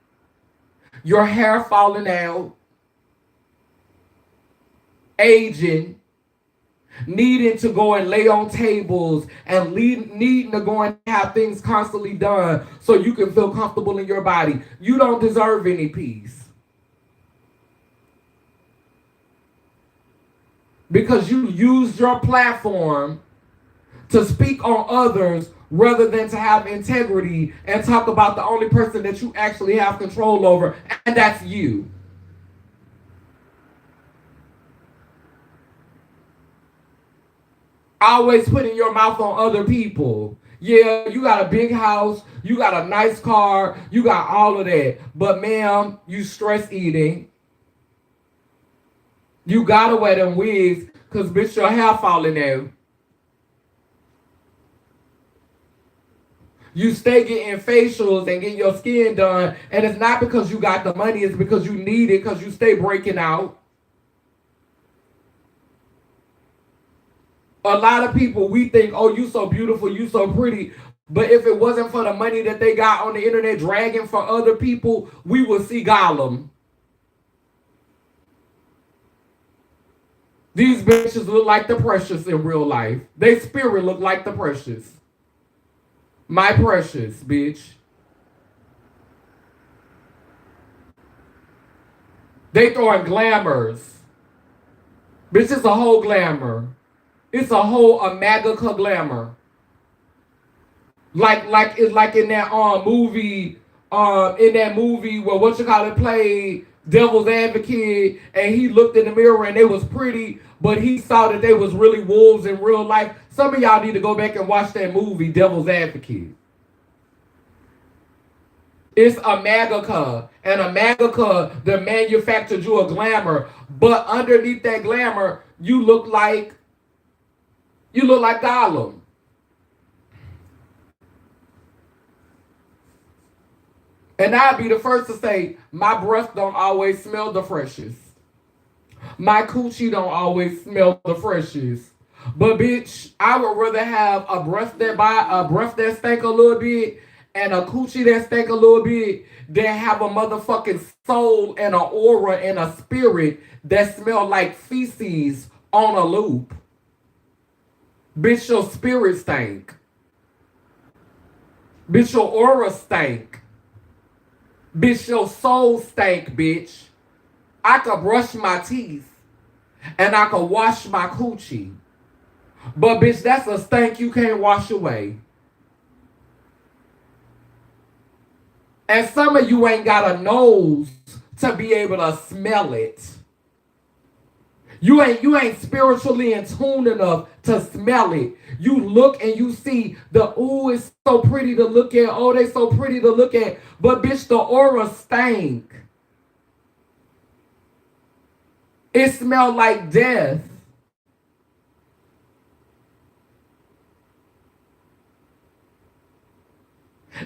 your hair falling out, aging, needing to go and lay on tables, and needing to go and have things constantly done so you can feel comfortable in your body. You don't deserve any peace. Because you used your platform to speak on others rather than to have integrity and talk about the only person that you actually have control over, and that's you. Always putting your mouth on other people. Yeah, you got a big house, you got a nice car, you got all of that. But ma'am, you stress eating. You gotta wear them wigs because bitch, your hair falling out. You stay getting facials and getting your skin done, and it's not because you got the money, it's because you need it, because you stay breaking out. A lot of people, we think, oh, you so beautiful, you so pretty. But if it wasn't for the money that they got on the internet dragging for other people, we would see Gollum. These bitches look like the Precious in real life. They spirit look like the Precious. My Precious, bitch. They throwing glamours. Bitch, it's a whole glamour. It's a whole MAGA glamour. Like in that movie, where played Devil's Advocate, and he looked in the mirror and they was pretty, but he saw that they was really wolves in real life. Some of y'all need to go back and watch that movie, Devil's Advocate. It's a MAGA, and a MAGA, they manufactured you a glamour, but underneath that glamour, you look like Gollum. And I'll be the first to say, my breath don't always smell the freshest. My coochie don't always smell the freshest. But bitch, I would rather have a breath that stank a little bit and a coochie that stank a little bit than have a motherfucking soul and an aura and a spirit that smell like feces on a loop. Bitch, your spirit stank. Bitch, your aura stank. Bitch, your soul stank, bitch. I could brush my teeth and I could wash my coochie. But bitch, that's a stank you can't wash away. And some of you ain't got a nose to be able to smell it. You ain't spiritually in tune enough to smell it. You look and you see ooh, it's so pretty to look at. Oh, they so pretty to look at. But bitch, the aura stank. It smelled like death.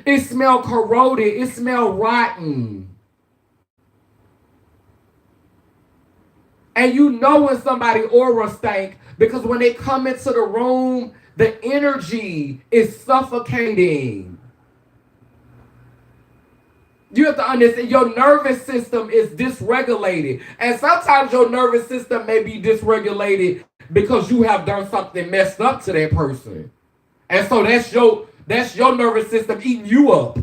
It smelled corroded. It smelled rotten. And you know when somebody aura stank because when they come into the room, the energy is suffocating. You have to understand your nervous system is dysregulated. And sometimes your nervous system may be dysregulated because you have done something messed up to that person. And so that's your nervous system eating you up.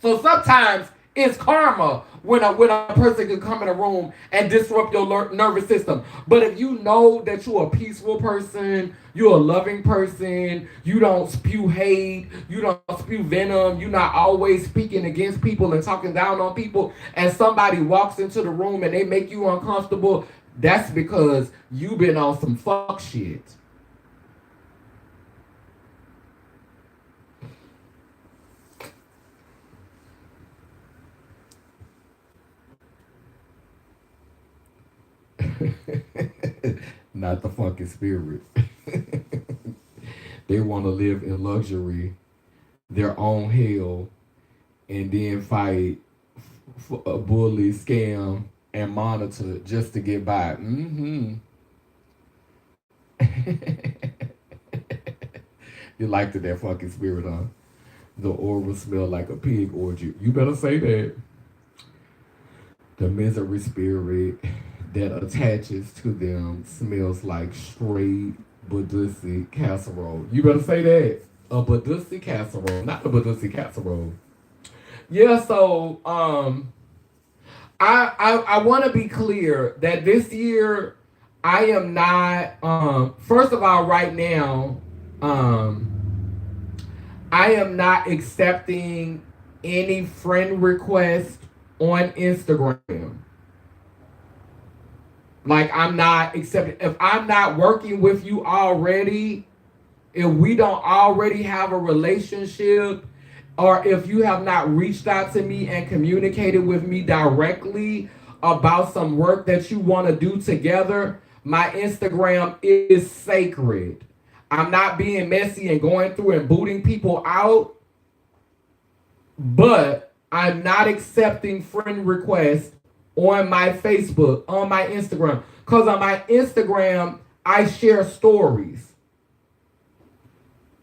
So sometimes it's karma when a person can come in a room and disrupt your nervous system. But if you know that you're a peaceful person, you're a loving person, you don't spew hate, you don't spew venom, you're not always speaking against people and talking down on people, and somebody walks into the room and they make you uncomfortable, that's because you've been on some fuck shit. Not the fucking spirit. They want to live in luxury, their own hell, and then fight, bully, scam, and monitor just to get by. You liked that fucking spirit, huh? The aura smell like a pig orgy. You better say that. The misery spirit that attaches to them smells like straight Badusi casserole. You better say that. A Badusi casserole, not a Badusi casserole. Yeah, so I want to be clear that this year I am not first of all right now I am not accepting any friend request on Instagram. Like, I'm not accepting. If I'm not working with you already, if we don't already have a relationship, or if you have not reached out to me and communicated with me directly about some work that you want to do together, my Instagram is sacred. I'm not being messy and going through and booting people out, but I'm not accepting friend requests on my Facebook, on my Instagram. Because on my Instagram, I share stories.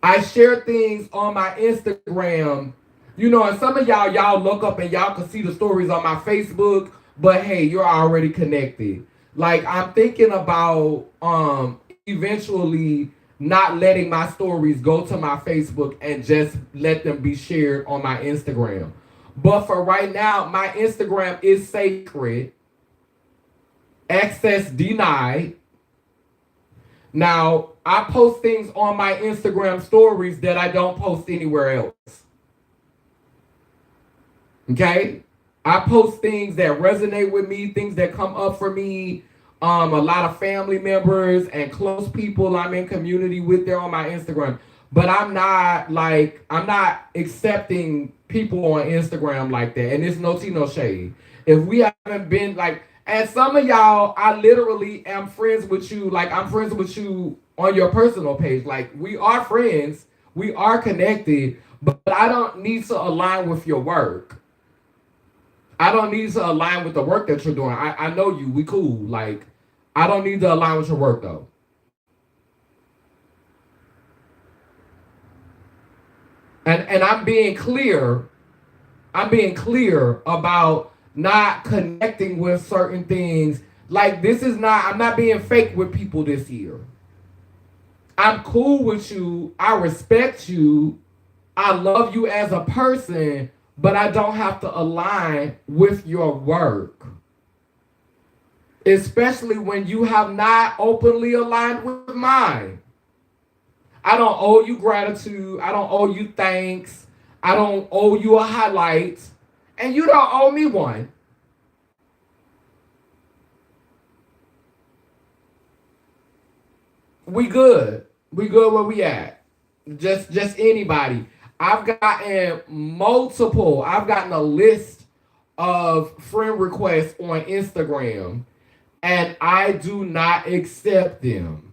I share things on my Instagram. You know, and some of y'all look up and y'all can see the stories on my Facebook, but hey, you're already connected. Like, I'm thinking about eventually not letting my stories go to my Facebook and just let them be shared on my Instagram. But for right now, my Instagram is sacred. Access denied. Now, I post things on my Instagram stories that I don't post anywhere else. Okay? I post things that resonate with me, things that come up for me. A lot of family members and close people I'm in community with there on my Instagram. But I'm not accepting people on Instagram like that. And it's no tea, no shade. If we haven't been like, and some of y'all, I literally am friends with you. Like, I'm friends with you on your personal page. Like, we are friends. We are connected. But I don't need to align with your work. I don't need to align with the work that you're doing. I know you. We cool. Like, I don't need to align with your work, though. And I'm being clear. I'm being clear about not connecting with certain things. Like this is not. I'm not being fake with people this year. I'm cool with you. I respect you. I love you as a person, but I don't have to align with your work. Especially when you have not openly aligned with mine. I don't owe you gratitude. I don't owe you thanks. I don't owe you a highlight. And you don't owe me one. We good. We good where we at. Just anybody. I've gotten a list of friend requests on Instagram, and I do not accept them.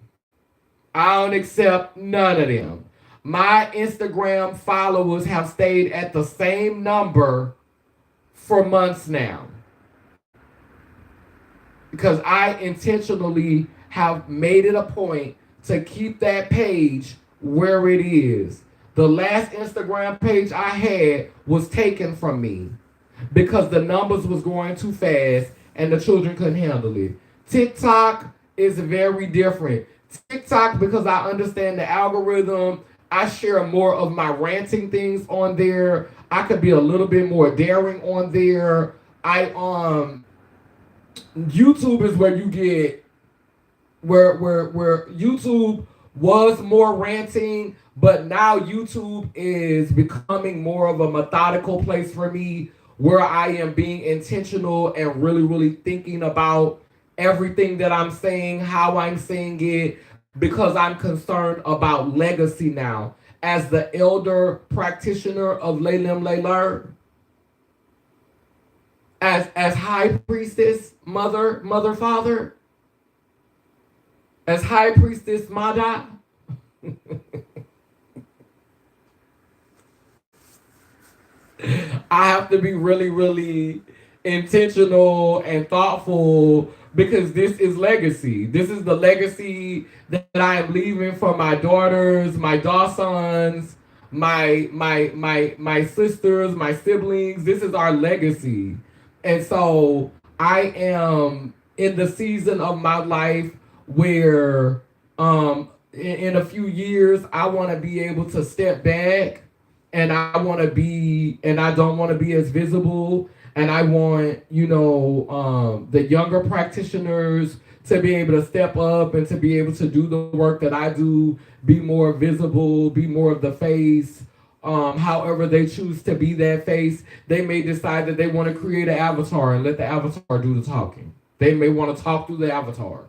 I don't accept none of them. My Instagram followers have stayed at the same number for months now because I intentionally have made it a point to keep that page where it is. The last Instagram page I had was taken from me because the numbers was going too fast and the children couldn't handle it. TikTok is very different. TikTok, because I understand the algorithm, I share more of my ranting things on there. I could be a little bit more daring on there. YouTube is where you get where YouTube was more ranting, but now YouTube is becoming more of a methodical place for me where I am being intentional and really, really thinking about everything that I'm saying, how I'm saying it, because I'm concerned about legacy now. As the elder practitioner of Laylim Layler, as high priestess, mother, father, as high priestess, Mada, I have to be really, really intentional and thoughtful because this is legacy. This is the legacy that I am leaving for my daughters, my Dawsons, my sisters, my siblings. This is our legacy. And so I am in the season of my life where in a few years I want to be able to step back and I don't want to be as visible, and I want, the younger practitioners to be able to step up and to be able to do the work that I do, be more visible, be more of the face. However they choose to be that face, they may decide that they want to create an avatar and let the avatar do the talking. They may want to talk through the avatar.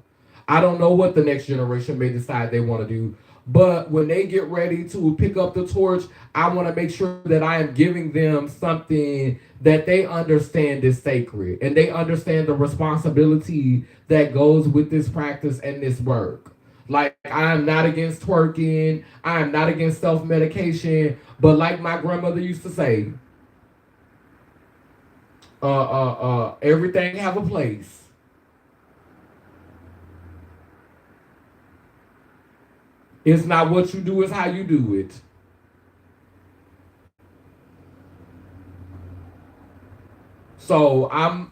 I don't know what the next generation may decide they want to do. But when they get ready to pick up the torch, I want to make sure that I am giving them something that they understand is sacred and they understand the responsibility that goes with this practice and this work. Like, I am not against twerking. I am not against self-medication. But like my grandmother used to say, everything have a place. It's not what you do, it's how you do it. So I'm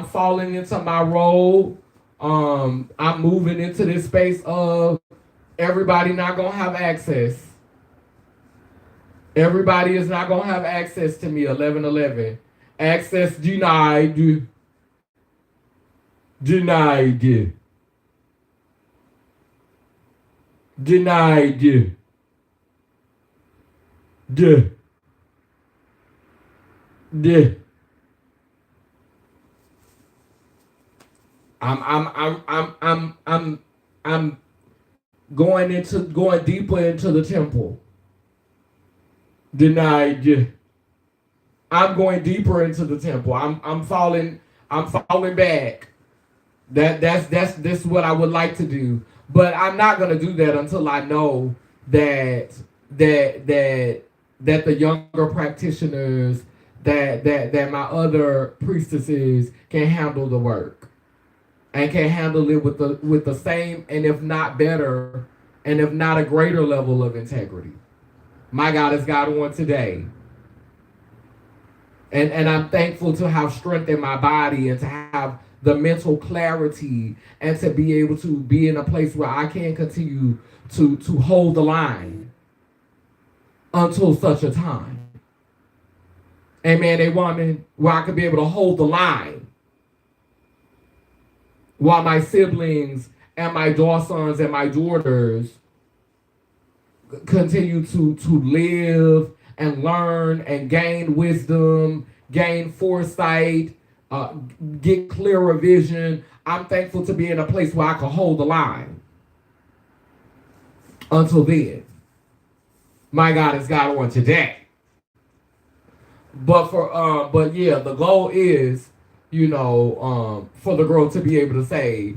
falling into my role. I'm moving into this space of everybody not gonna have access. Everybody is not gonna have access to me. 1111. Access denied. Denied. Denied. Duh. Duh. I'm going deeper into the temple. Denied. I'm going deeper into the temple. I'm falling back. That's what I would like to do. But I'm not gonna do that until I know that the younger practitioners, that my other priestesses can handle the work and can handle it with the same, and if not better, and if not a greater level of integrity. My God is God on today. And I'm thankful to have strength in my body and to have the mental clarity and to be able to be in a place where I can continue to hold the line until such a time. Amen, a woman, where I could be able to hold the line while my siblings and my sons and my daughters continue to live and learn and gain wisdom, gain foresight, get clearer vision. I'm thankful to be in a place where I can hold the line. Until then, my God is God on today. But yeah, the goal is, for the girl to be able to say,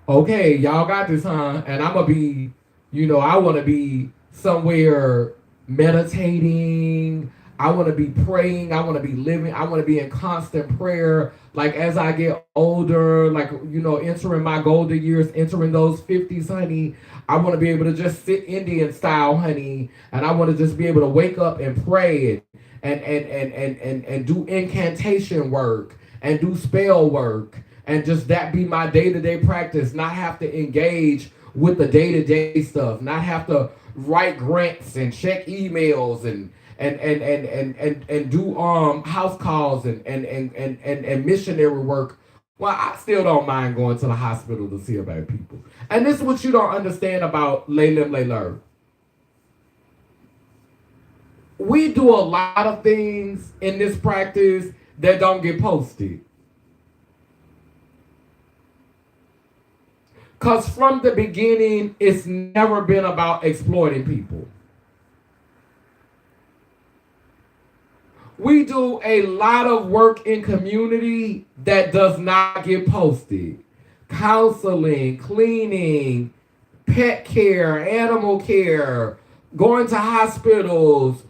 okay, y'all got this, huh? And I'm gonna be, I want to be somewhere meditating. I want to be praying. I want to be living. I want to be in constant prayer. Like as I get older, like, entering my golden years, entering those 50s, honey, I want to be able to just sit Indian style, honey. And I want to just be able to wake up and pray and do incantation work and do spell work. And just that be my day-to-day practice, not have to engage with the day-to-day stuff, not have to write grants and check emails and do house calls and missionary work. Well, I still don't mind going to the hospital to see about people. And this is what you don't understand about Laylim Layler. We do a lot of things in this practice that don't get posted. Because from the beginning, it's never been about exploiting people. We do a lot of work in community that does not get posted. Counseling, cleaning, pet care, animal care, going to hospitals,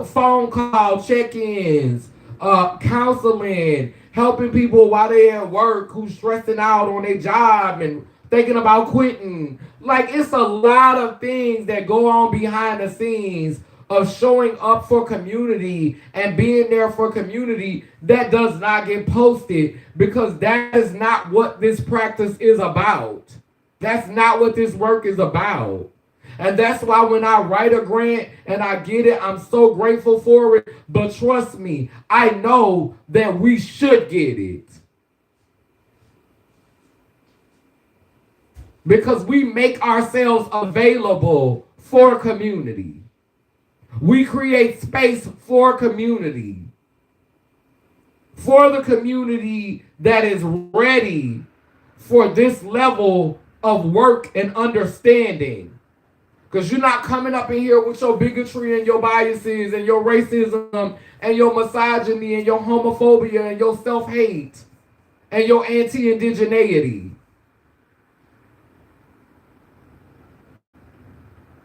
phone call check-ins, counseling, helping people while they're at work who's stressing out on their job and thinking about quitting. Like, it's a lot of things that go on behind the scenes of showing up for community and being there for community that does not get posted, because that is not what this practice is about. That's not what this work is about. And that's why when I write a grant and I get it, I'm so grateful for it. But trust me, I know that we should get it. Because we make ourselves available for community. We create space for community. For the community that is ready for this level of work and understanding. Because you're not coming up in here with your bigotry and your biases and your racism and your misogyny and your homophobia and your self-hate and your anti-indigeneity.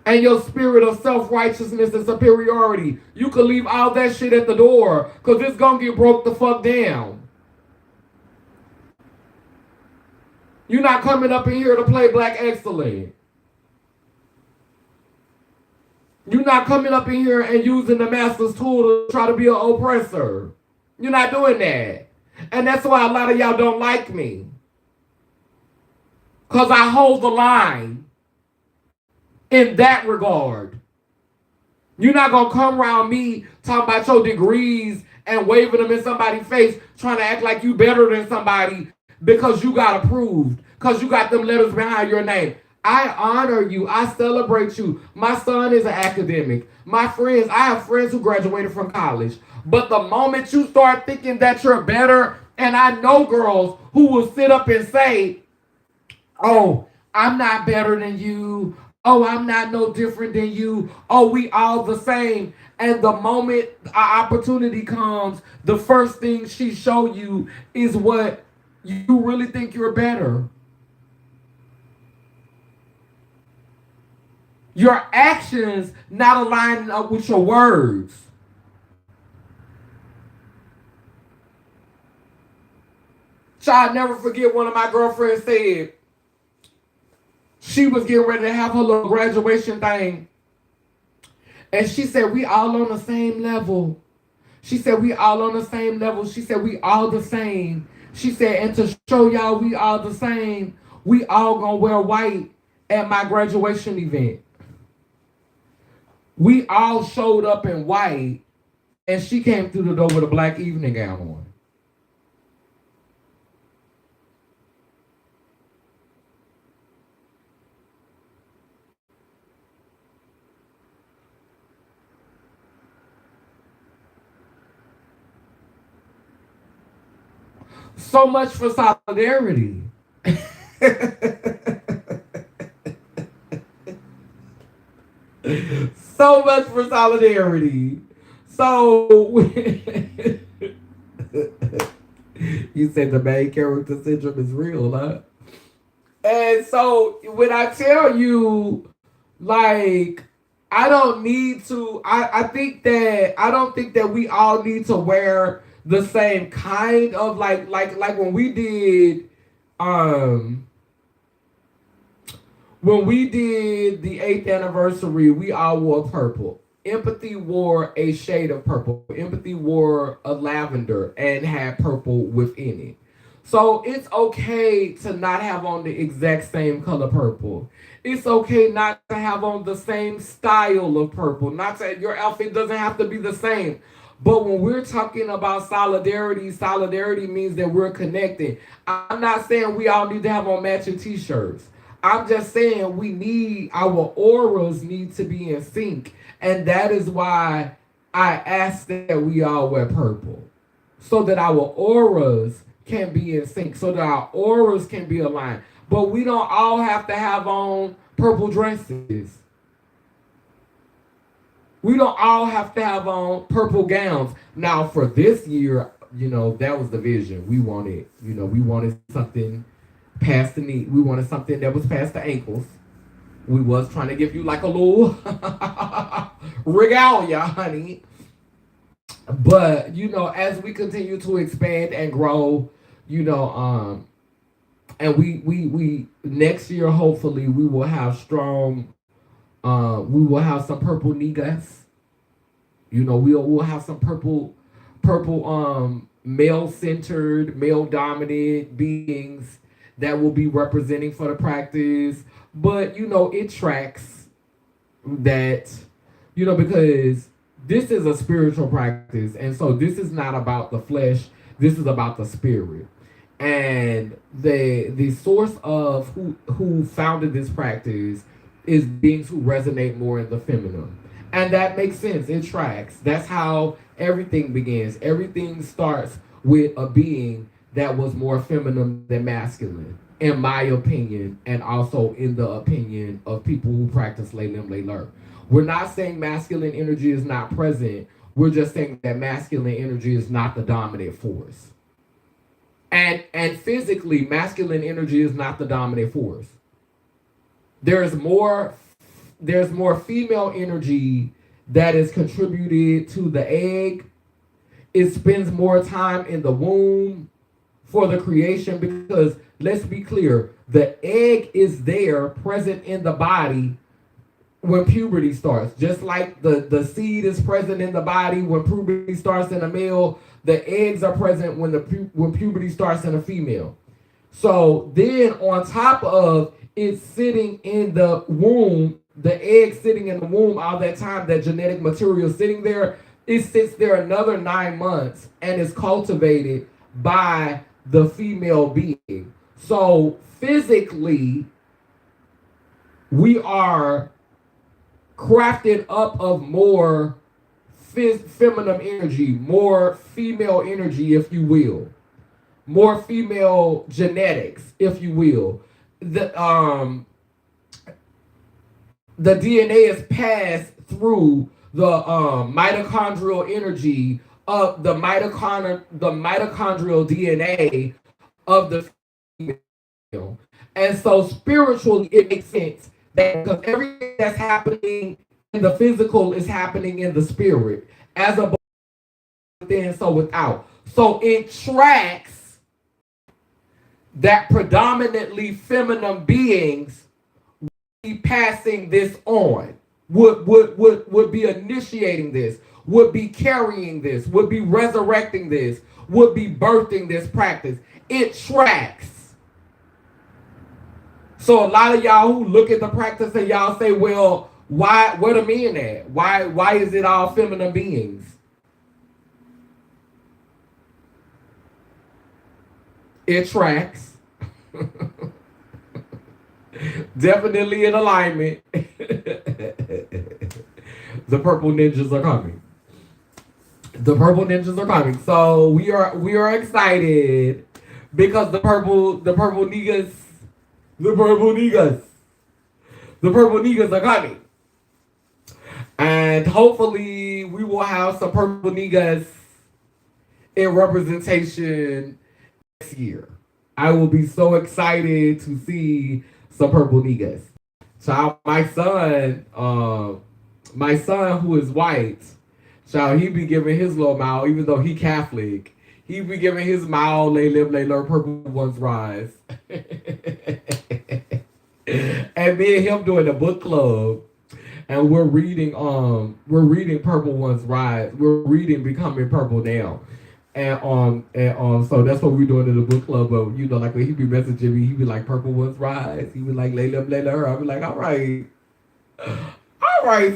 And your spirit of self-righteousness and superiority. You can leave all that shit at the door, because it's going to get broke the fuck down. You're not coming up in here to play black excellent. You're not coming up in here and using the master's tool to try to be an oppressor. You're not doing that. And that's why a lot of y'all don't like me. Because I hold the line. In that regard, you're not going to come around me talking about your degrees and waving them in somebody's face, trying to act like you better than somebody because you got approved, because you got them letters behind your name. I honor you. I celebrate you. My son is an academic. My friends, I have friends who graduated from college. But the moment you start thinking that you're better, and I know girls who will sit up and say, oh, I'm not better than you. Oh, I'm not no different than you. Oh, we all the same. And the moment an opportunity comes, the first thing she show you is what you really think you're better. Your actions not aligning up with your words. So I'll never forget one of my girlfriends said, she was getting ready to have her little graduation thing. And she said, we all on the same level. She said, we all on the same level. She said, we all the same. She said, and to show y'all we all the same, we all gonna wear white at my graduation event. We all showed up in white, and she came through the door with a black evening gown on. So much for solidarity. So much for solidarity. So you said the main character syndrome is real, huh? And so when I tell you, like, I don't need to, I think that I don't think that we all need to wear the same kind of like when we did the 8th anniversary, we all wore purple. Empathy wore a shade of purple. Empathy wore a lavender and had purple within it. So it's okay to not have on the exact same color purple. It's okay not to have on the same style of purple. Not that your outfit doesn't have to be the same. But when we're talking about solidarity, solidarity means that we're connected. I'm not saying we all need to have on matching t-shirts. I'm just saying our auras need to be in sync. And that is why I ask that we all wear purple. So that our auras can be in sync. So that our auras can be aligned. But we don't all have to have on purple dresses. We don't all have to have on purple gowns. Now for this year, that was the vision. We wanted something past the knee. We wanted something that was past the ankles. We was trying to give you like a little regalia, honey. But, as we continue to expand and grow, and we next year, hopefully, we will have strong, we will have some purple niggas. We'll have some purple, male-centered, male-dominant beings that will be representing for the practice. But, it tracks that, because this is a spiritual practice. And so this is not about the flesh. This is about the spirit. And the source of who founded this practice is beings who resonate more in the feminine. And that makes sense. It tracks. That's how everything begins. Everything starts with a being that was more feminine than masculine, in my opinion, and also in the opinion of people who practice Laylim Layler. We're not saying masculine energy is not present. We're just saying that masculine energy is not the dominant force. And physically, masculine energy is not the dominant force. There's more female energy that is contributed to the egg. It spends more time in the womb for the creation, because let's be clear, the egg is there present in the body when puberty starts. Just like the seed is present in the body when puberty starts in a male, the eggs are present when puberty starts in a female. So then on top of it sitting in the womb, the egg sitting in the womb all that time, that genetic material sitting there, it sits there another 9 months and is cultivated by the female being. So physically, we are crafted up of more feminine energy, more female energy, if you will, more female genetics, if you will. The DNA is passed through the mitochondrial energy of the mitochondrial DNA of the female. And so spiritually, it makes sense that because everything that's happening in the physical is happening in the spirit, as above within, so without. So it tracks that predominantly feminine beings will be passing this on. would be initiating this, would be carrying this, would be resurrecting this, would be birthing this practice. It tracks. So a lot of y'all who look at the practice and y'all say, well, why, where the men at? Why is it all feminine beings? It tracks. Definitely in alignment. The purple ninjas are coming. The purple ninjas are coming. So we are excited because the purple niggas are coming. And hopefully we will have some purple niggas in representation next year. I will be so excited to see some purple niggas. Child, my son who is white, child, he be giving his little mouth, even though he Catholic, he be giving his mouth, they live, they learn, purple ones rise. And me and him doing a book club, and we're reading Purple Ones Rise. We're reading Becoming Purple now. And so that's what we're doing in the book club. But you know, like when he be messaging me, he be like, Purple Ones Rise. He be like, Layla, her. I be like, all right,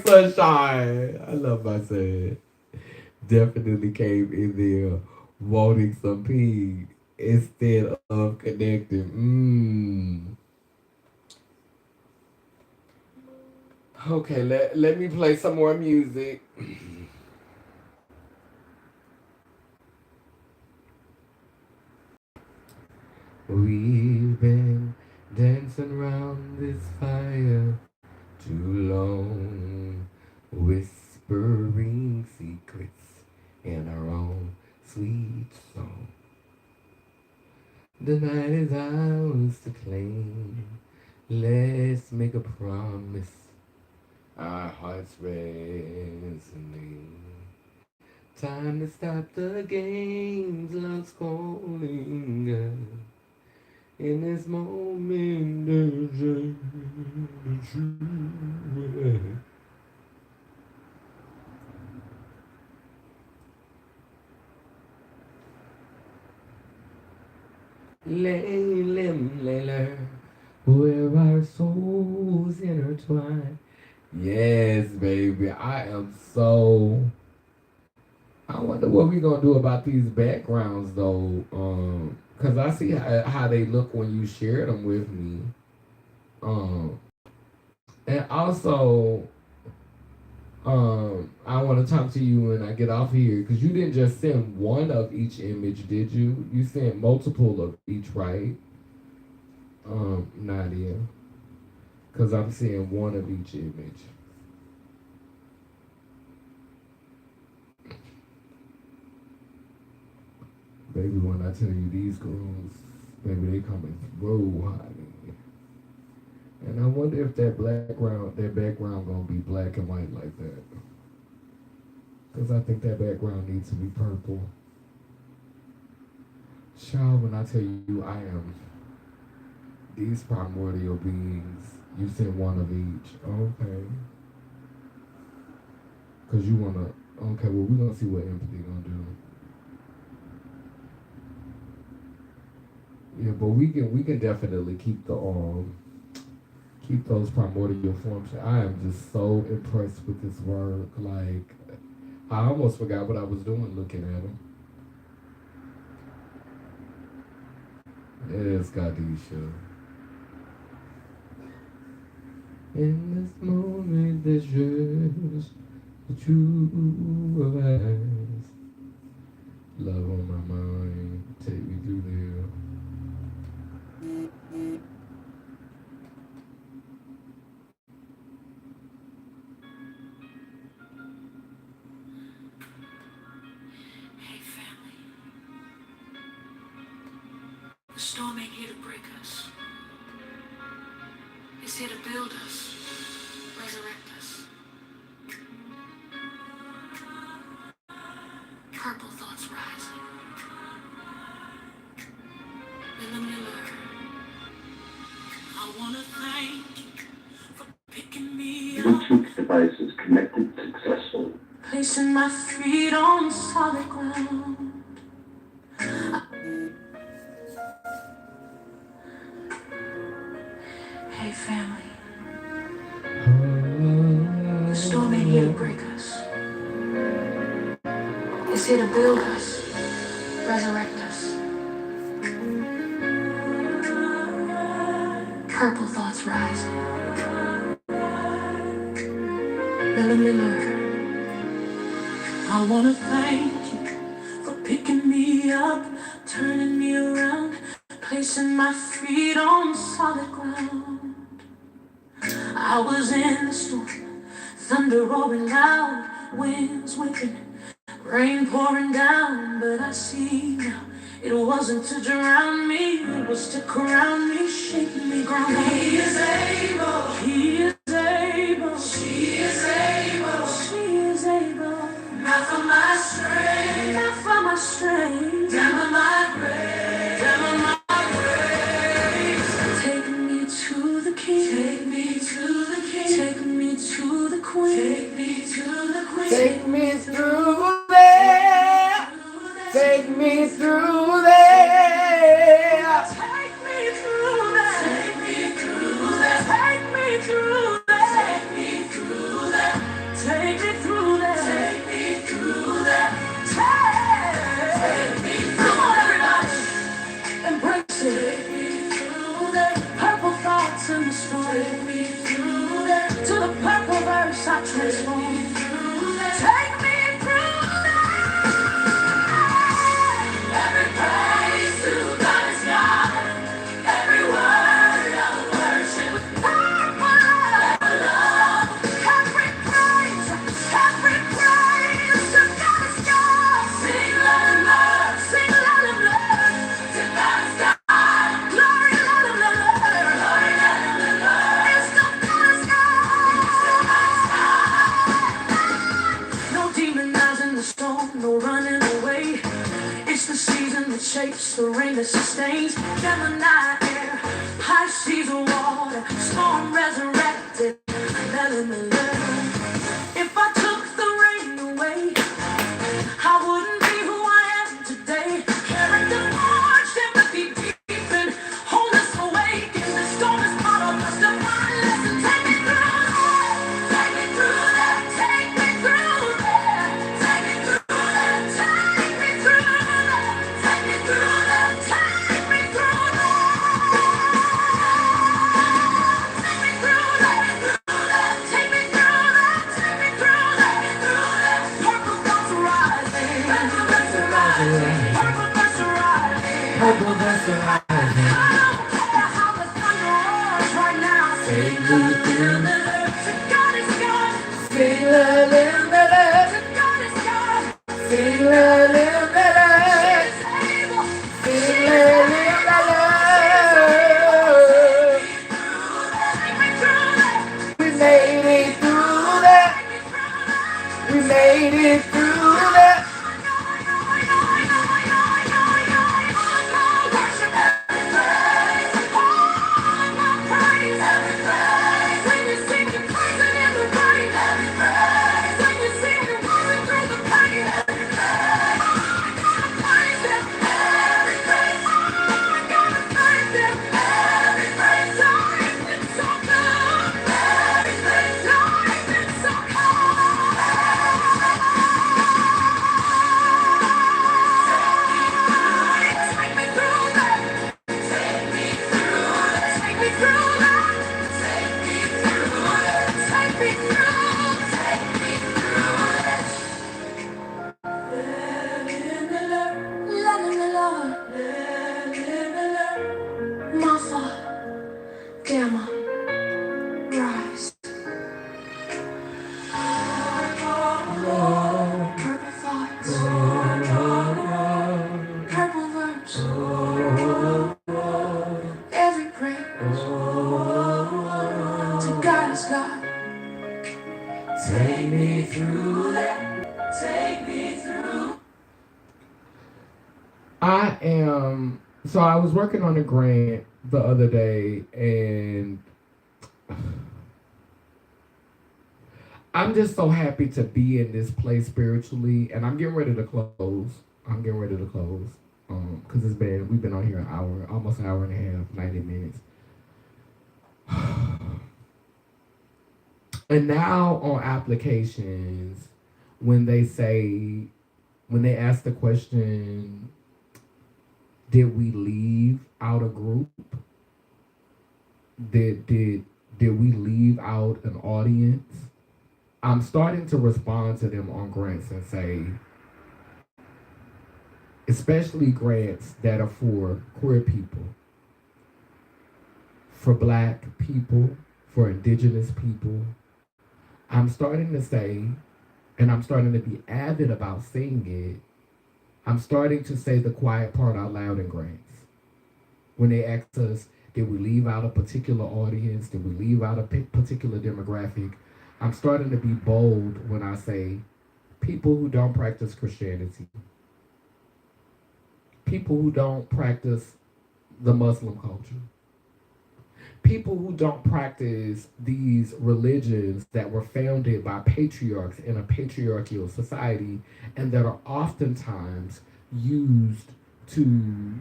sunshine. I love my son. Definitely came in there wanting some pee instead of connecting. Okay, let me play some more music. We've been dancing around this fire too long, whispering secrets in our own sweet song. The night is ours to claim. Let's make a promise. Our hearts resonate. Time to stop the games, love's calling us. In this moment, there's a truth. Layla, where our souls intertwine. Yes, baby, I am so. I wonder what we gonna do about these backgrounds though, cause I see how they look when you share them with me, and also, I want to talk to you when I get off here, cause you didn't just send one of each image, did you? You sent multiple of each, right? Nadia, cause I'm seeing one of each image. Baby, when I tell you these girls, baby, they coming through, honey. And I wonder if that background gonna be black and white like that. Cause I think that background needs to be purple. Child, when I tell you I am these primordial beings, you sent one of each. Okay. Cause you wanna, okay, well we gonna see what empathy gonna do. Yeah, but we can definitely keep those primordial forms. I am just so impressed with this work. Like, I almost forgot what I was doing looking at them. Yes, Gadisha. In this moment, there's just the two of us. Love on my mind, take me through there. Hey, family. The storm ain't here to break us. It's here to build us, resurrect us. Purple thoughts rising. Miller, I wanna thank you for picking me up. Bluetooth devices devices connected successfully. Placing my feet on solid ground. Hey family, the storm ain't here to break us. It's here to build us, resurrect us. Purple thoughts rising. I wanna thank you for picking me up, turning me around, placing my feet on solid ground. I was in the storm, thunder roaring loud, winds whipping, rain pouring down, but I see now it wasn't to drown me, it was to crown me, shaking me, ground. He is able, he is able, she is able, she is able. Not for my strength, not for my strength, down on my grace, down on my grace. Take me to the King, take me to the King, take me to the Queen, take me to the Queen, Take me through there. Take me through there. take me through that, take me through that, take me through that, take me through that, take me through that, take me through that, take me. Come on, everybody, embrace it. Take me through that. Purple thoughts in the storm. Take me through that. To the purple verse I transform. Take me through that. Every praise to God is God. Every word of worship with purple love. Every praise to God is God. Sing loud and loud, sing loud and loud. To God is God. Glory, loud and loud, glory, loud and loud. It's to God is God. No demonizing the storm, no running away. It's the season that shapes, the rain that sustains. Gemini air, high seas of water, storm resurrected. If I took the rain away, I wouldn't be who I am today. Character forged, empathy deepened, wholeness awakened. The storm is part of us, divine lesson. Take me through that, take me through that, take me through that, take me through that, take me through that, take me through that, take me through that, take me through that, take me through that, take me through that, through that. Purple thoughts rising, purple thoughts rising, purple thoughts rising. Purple thoughts rising. I don't care how the thunder roars right now. Take me through. To God is God, Sing la la la la. to God is God. Sing la la la la. He's able. Sing la la la la. Take me through that. We made it through that. We made it through that. Gamma, rise. Purple thoughts, purple verse, every praise to God is God. Take me through that. Take me through. So I was working on a grant the other day, and I'm just so happy to be in this place spiritually, and I'm getting ready to close. Because we've been on here an hour, almost an hour and a half, 90 minutes. And now on applications, when they ask the question, did we leave out a group? Did we leave out an audience? I'm starting to respond to them on grants and say, especially grants that are for queer people, for Black people, for Indigenous people. I'm starting to say, and I'm starting to be avid about saying it, I'm starting to say the quiet part out loud in grants. When they ask us, did we leave out a particular audience? Did we leave out a particular demographic? I'm starting to be bold when I say people who don't practice Christianity, people who don't practice the Muslim culture, people who don't practice these religions that were founded by patriarchs in a patriarchal society and that are oftentimes used to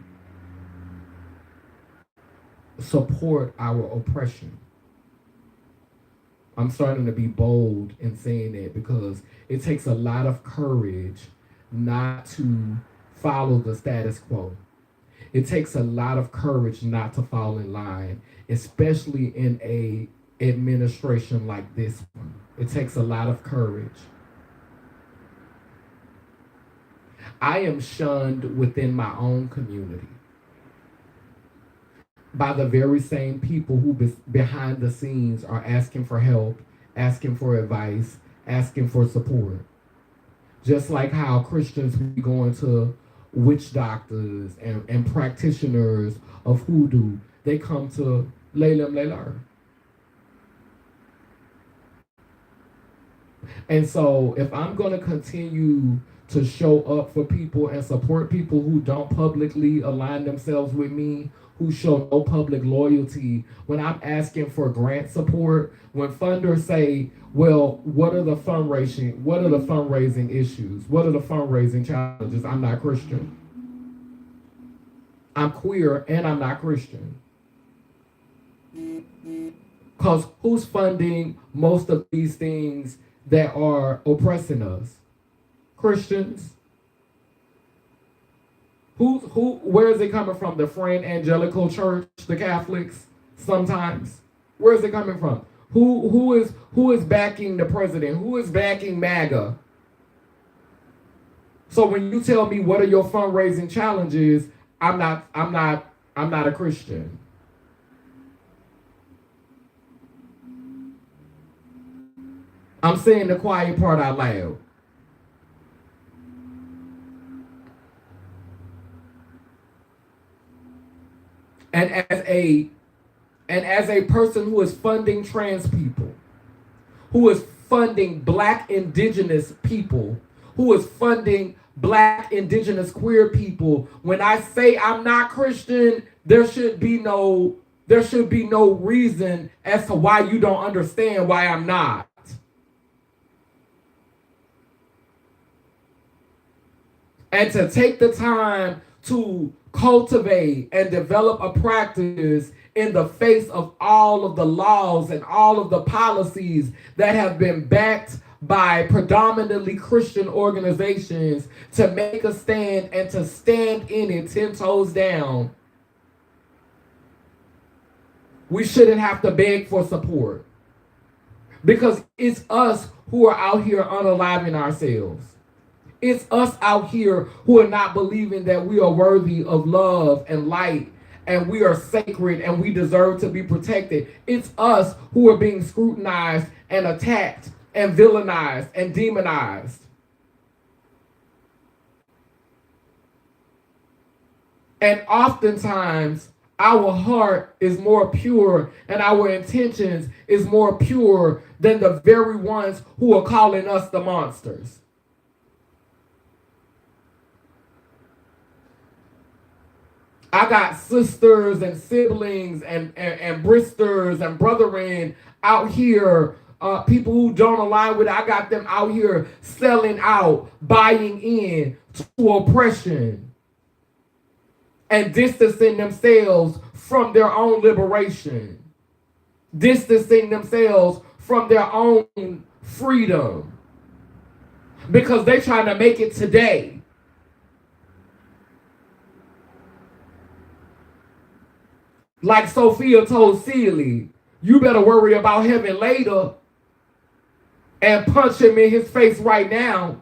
support our oppression. I'm starting to be bold in saying it because it takes a lot of courage not to follow the status quo. It takes a lot of courage not to fall in line, especially in a administration like this one. It takes a lot of courage. I am shunned within my own community by the very same people who behind the scenes are asking for help, asking for advice, asking for support. Just like how Christians be going to witch doctors and practitioners of hoodoo, they come to Laylam Laylar. And so if I'm going to continue to show up for people and support people who don't publicly align themselves with me, who show no public loyalty, when I'm asking for grant support, when funders say, well, what are the fundraising issues? What are the fundraising challenges? I'm not Christian. I'm queer and I'm not Christian. Because who's funding most of these things that are oppressing us? Christians. Where is it coming from? The Friend Angelical Church, the Catholics, sometimes. Where is it coming from? Who is backing the president? Who is backing MAGA? So when you tell me what are your fundraising challenges, I'm not a Christian. I'm saying the quiet part out loud. And as a person who is funding trans people, who is funding Black Indigenous people, who is funding Black Indigenous queer people, when I say I'm not Christian, there should be no reason as to why you don't understand why I'm not. And to take the time to cultivate and develop a practice in the face of all of the laws and all of the policies that have been backed by predominantly Christian organizations to make a stand and to stand in it 10 toes down. We shouldn't have to beg for support because it's us who are out here unaliving ourselves. It's us out here who are not believing that we are worthy of love and light and we are sacred and we deserve to be protected. It's us who are being scrutinized and attacked and villainized and demonized. And oftentimes, our heart is more pure and our intentions is more pure than the very ones who are calling us the monsters. I got sisters and siblings and bristers and brethren out here people who don't align with it, I got them out here selling out, buying in to oppression, and distancing themselves from their own liberation, distancing themselves from their own freedom, because they're trying to make it today. Like Sophia told Celie, you better worry about heaven later and punch him in his face right now.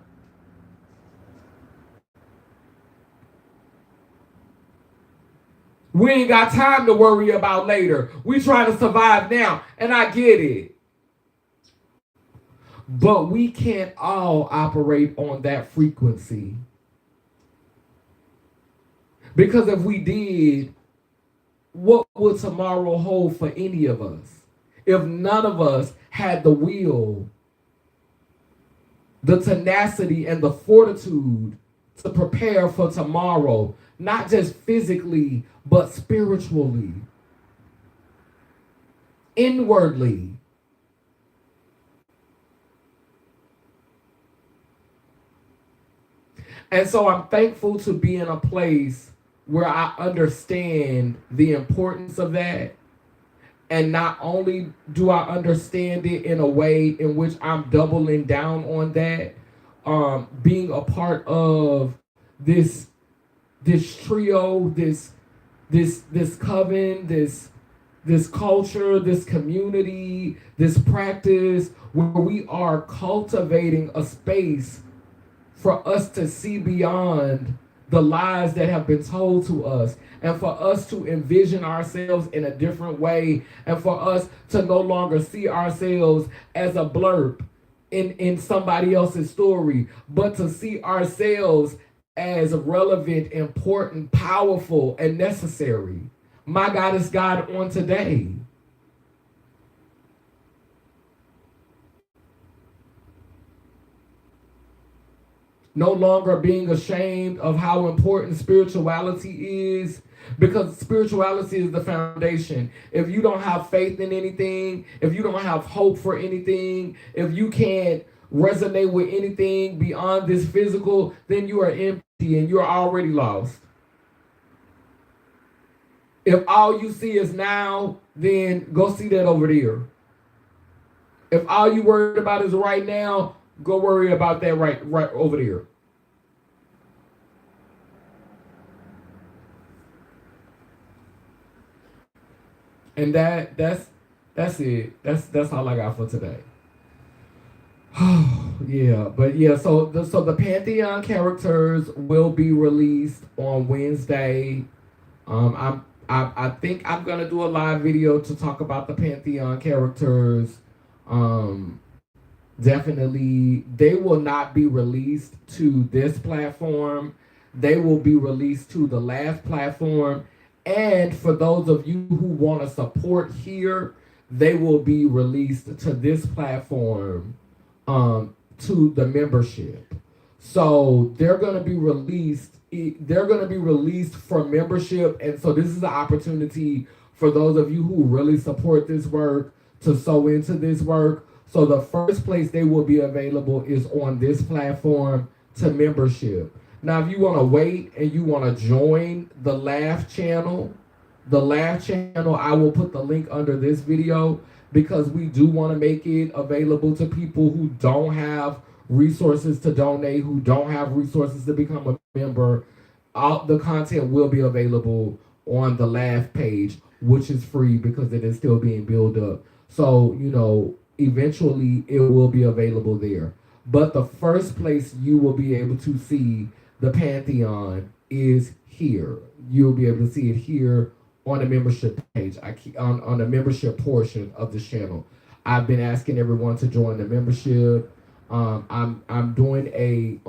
We ain't got time to worry about later. We trying to survive now, and I get it. But we can't all operate on that frequency. Because if we did, what would tomorrow hold for any of us? If none of us had the will, the tenacity, and the fortitude to prepare for tomorrow, not just physically, but spiritually, inwardly. And so I'm thankful to be in a place where I understand the importance of that. And not only do I understand it in a way in which I'm doubling down on that, being a part of this trio, this coven, this culture, this community, this practice, where we are cultivating a space for us to see beyond the lies that have been told to us, and for us to envision ourselves in a different way, and for us to no longer see ourselves as a blurb in somebody else's story, but to see ourselves as relevant, important, powerful, and necessary. My God is God on today. No longer being ashamed of how important spirituality is, because spirituality is the foundation. If you don't have faith in anything, if you don't have hope for anything, if you can't resonate with anything beyond this physical, then you are empty and you're already lost. If all you see is now, then go see that over there. If all you worried about is right now, go worry about that right over there. And that's it. That's all I got for today. Yeah, but yeah. So the Pantheon characters will be released on Wednesday. I think I'm gonna do a live video to talk about the Pantheon characters. Definitely, they will not be released to this platform. They will be released to the last platform. And for those of you who want to support here, they will be released to this platform, to the membership. So they're going to be released. They're going to be released for membership. And so this is an opportunity for those of you who really support this work to sow into this work. So the first place they will be available is on this platform to membership. Now, if you want to wait and you want to join the Laugh channel, I will put the link under this video, because we do want to make it available to people who don't have resources to donate, who don't have resources to become a member. All the content will be available on the Laugh page, which is free because it is still being built up. So, eventually it will be available there. But the first place you will be able to see the Pantheon is here. You'll be able to see it here on the membership page. On the membership portion of the channel. I've been asking everyone to join the membership. I'm doing a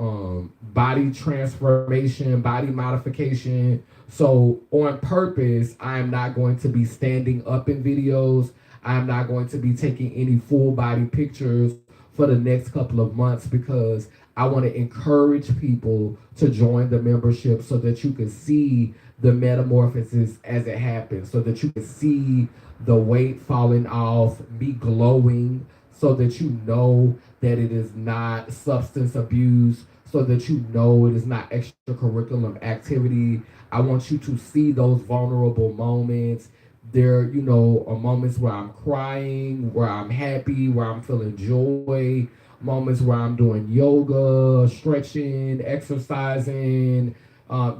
body transformation, body modification. So on purpose, I am not going to be standing up in videos. I'm not going to be taking any full body pictures for the next couple of months, because I want to encourage people to join the membership so that you can see the metamorphosis as it happens, so that you can see the weight falling off, me glowing, so that you know that it is not substance abuse, so that you know it is not extracurricular activity. I want you to see those vulnerable moments. There, are moments where I'm crying, where I'm happy, where I'm feeling joy, moments where I'm doing yoga, stretching, exercising,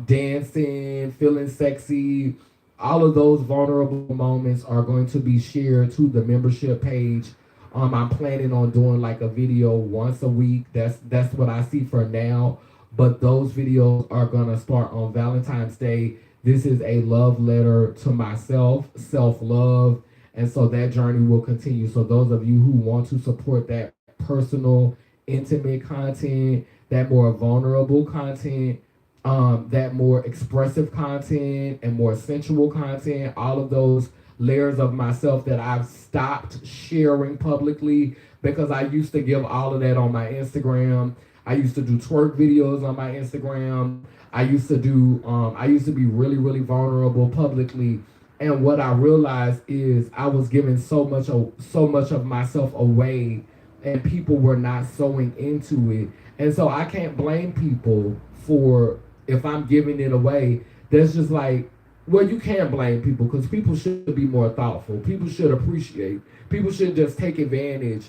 dancing, feeling sexy. All of those vulnerable moments are going to be shared to the membership page. I'm planning on doing like a video once a week. That's what I see for now. But those videos are gonna start on Valentine's Day. This is a love letter to myself, self-love, and so that journey will continue. So those of you who want to support that personal, intimate content, that more vulnerable content, that more expressive content and more sensual content, all of those layers of myself that I've stopped sharing publicly because I used to give all of that on my Instagram. I used to do twerk videos on my Instagram. I used to be really, really vulnerable publicly. And what I realized is I was giving so much of myself away, and people were not sewing into it. And so I can't blame people for if I'm giving it away. That's just like, well, you can blame people because people should be more thoughtful. People should appreciate. People should just take advantage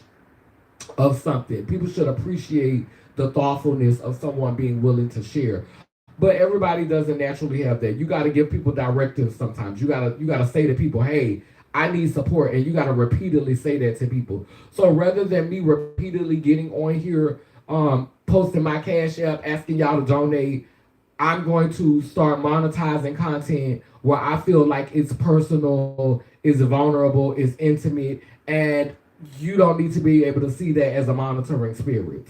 of something. People should appreciate the thoughtfulness of someone being willing to share. But everybody doesn't naturally have that. You got to give people directives sometimes. You gotta say to people, hey, I need support, and you got to repeatedly say that to people. So rather than me repeatedly getting on here, posting my Cash App, asking y'all to donate, I'm going to start monetizing content where I feel like it's personal, it's vulnerable, it's intimate, and you don't need to be able to see that as a monitoring spirit.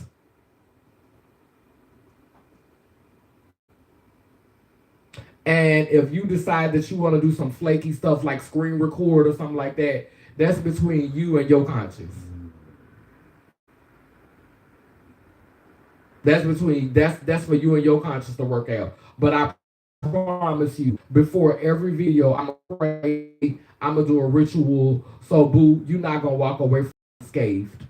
And if you decide that you want to do some flaky stuff like screen record or something like that, that's between you and your conscience. That's for you and your conscience to work out. But I promise you, before every video, I'm gonna pray, I'm gonna do a ritual. So boo, you're not gonna walk away scathed.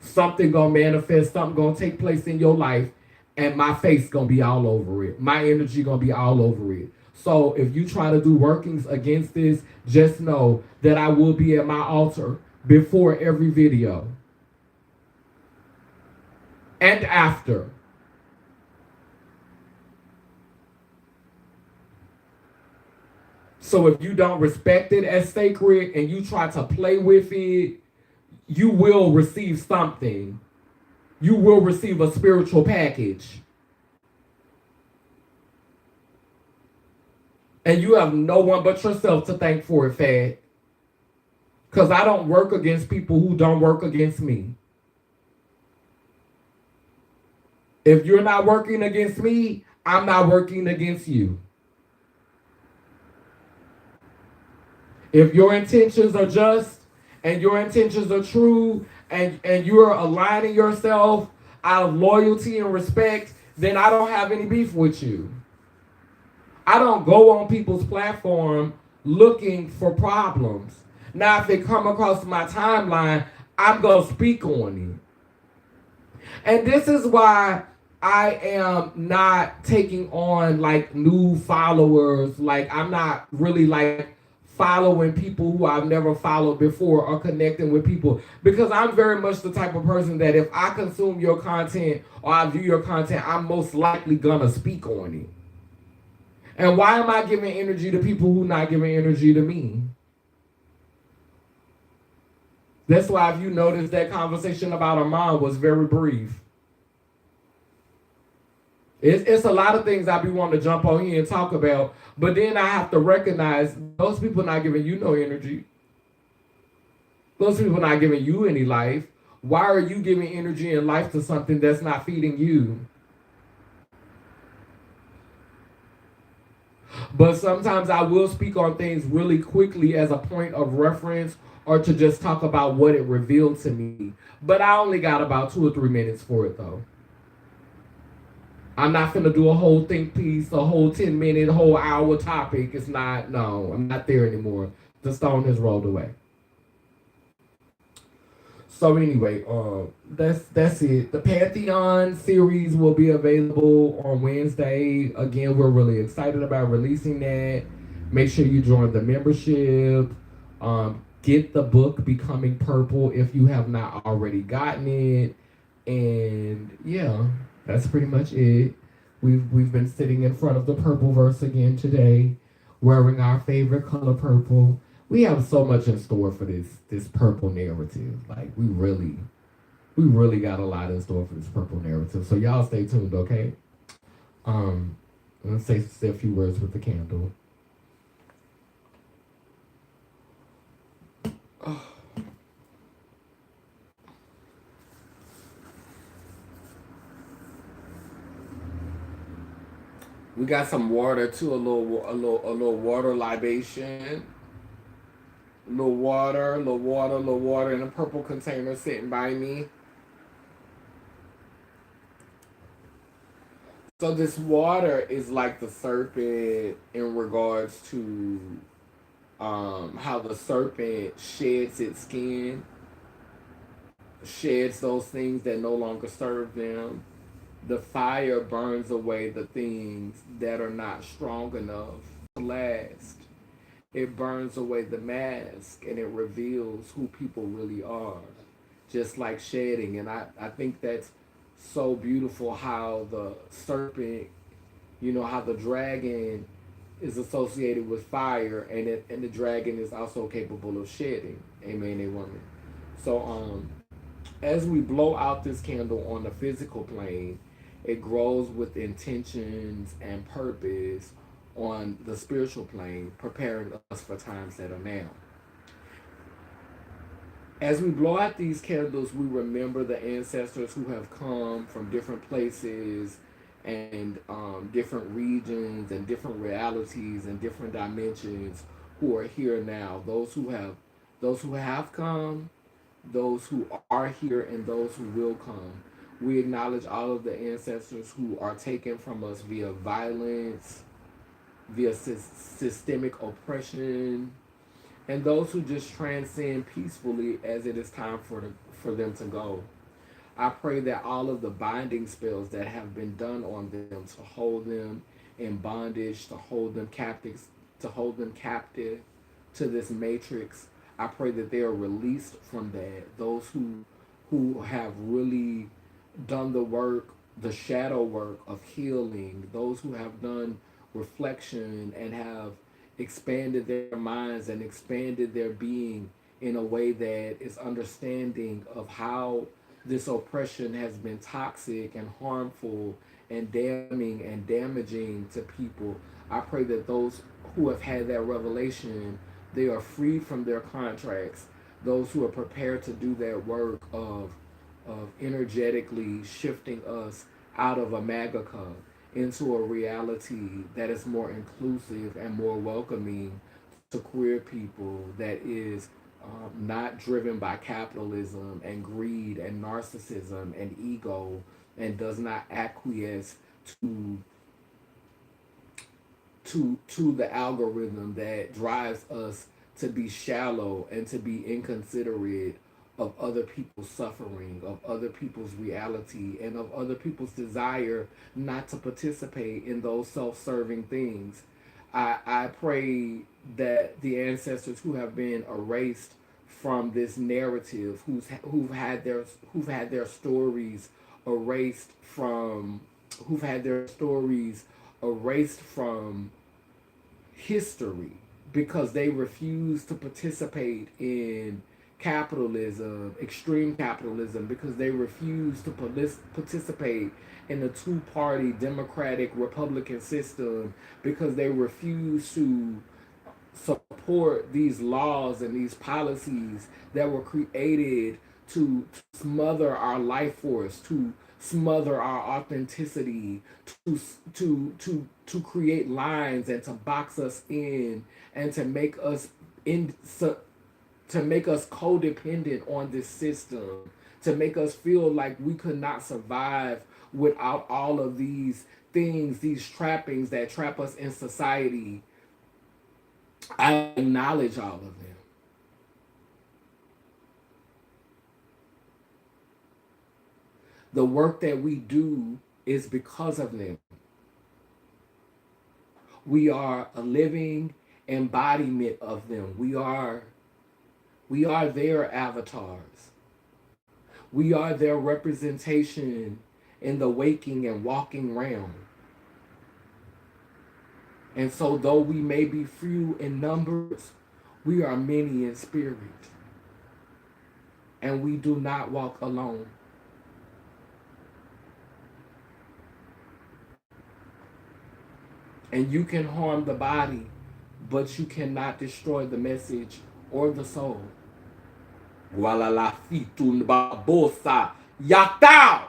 Something gonna manifest, something gonna take place in your life, and my face gonna be all over it. My energy gonna be all over it. So if you try to do workings against this, just know that I will be at my altar before every video. And after. So if you don't respect it as sacred and you try to play with it, you will receive something. You will receive a spiritual package. And you have no one but yourself to thank for it, Fad. Because I don't work against people who don't work against me. If you're not working against me, I'm not working against you. If your intentions are just and your intentions are true and you're aligning yourself out of loyalty and respect, then I don't have any beef with you. I don't go on people's platform looking for problems. Now, if they come across my timeline, I'm going to speak on it. And this is why I am not taking on like new followers. Like I'm not really like following people who I've never followed before or connecting with people, because I'm very much the type of person that if I consume your content or I view your content, I'm most likely gonna speak on it. And why am I giving energy to people who not giving energy to me? That's why if you notice that conversation about Armand was very brief. It's a lot of things I be wanting to jump on here and talk about, but then I have to recognize those people not giving you no energy. Those people not giving you any life. Why are you giving energy and life to something that's not feeding you? But sometimes I will speak on things really quickly as a point of reference or to just talk about what it revealed to me. But I only got about 2 or 3 minutes for it though. I'm not finna do a whole think piece, a whole 10-minute, whole hour topic. It's not, no, I'm not there anymore. The stone has rolled away. So anyway, that's it. The Pantheon series will be available on Wednesday. Again, we're really excited about releasing that. Make sure you join the membership. Get the book Becoming Purple if you have not already gotten it. And yeah, that's pretty much it. We've been sitting in front of the purple verse again today, wearing our favorite color purple. We have so much in store for this purple narrative. Like we really got a lot in store for this purple narrative. So y'all stay tuned, okay? Let's say a few words with the candle. We got some water too, a little water libation. Little water in a purple container sitting by me. So this water is like the serpent in regards to how the serpent sheds its skin, sheds those things that no longer serve them. The fire burns away the things that are not strong enough to last. It burns away the mask and it reveals who people really are, just like shedding. And I think that's so beautiful how the serpent, how the dragon is associated with fire and the dragon is also capable of shedding. Amen, a woman. So as we blow out this candle on the physical plane, it grows with intentions and purpose on the spiritual plane, preparing us for times that are now. As we blow out these candles, we remember the ancestors who have come from different places and different regions and different realities and different dimensions who are here now. Those who have come, those who are here, and those who will come. We acknowledge all of the ancestors who are taken from us via violence, via systemic oppression, and those who just transcend peacefully as it is time for them to go. I pray that all of the binding spells that have been done on them to hold them in bondage, to hold them captive to this matrix, I pray that they are released from that. Those who have really done the work, the shadow work of healing, those who have done reflection and have expanded their minds and expanded their being in a way that is understanding of how this oppression has been toxic and harmful and damning and damaging to people. I pray that those who have had that revelation, they are free from their contracts. Those who are prepared to do that work of energetically shifting us out of a MAGA into a reality that is more inclusive and more welcoming to queer people, that is not driven by capitalism and greed and narcissism and ego, and does not acquiesce to the algorithm that drives us to be shallow and to be inconsiderate of other people's suffering, of other people's reality, and of other people's desire not to participate in those self-serving things. I pray that the ancestors who have been erased from this narrative, who've had their stories erased from, who've had their stories erased from history because they refuse to participate in capitalism, extreme capitalism, because they refuse to participate in the two-party Democratic Republican system, because they refuse to support these laws and these policies that were created to smother our life force, to smother our authenticity, to create lines and to box us in and to make us in to make us codependent on this system, to make us feel like we could not survive without all of these things, these trappings that trap us in society. I acknowledge all of them. The work that we do is because of them. We are a living embodiment of them. We are their avatars. We are their representation in the waking and walking realm. And so, though we may be few in numbers, we are many in spirit. And we do not walk alone. And you can harm the body, but you cannot destroy the message or the soul. Wala la fitun babosa yatao.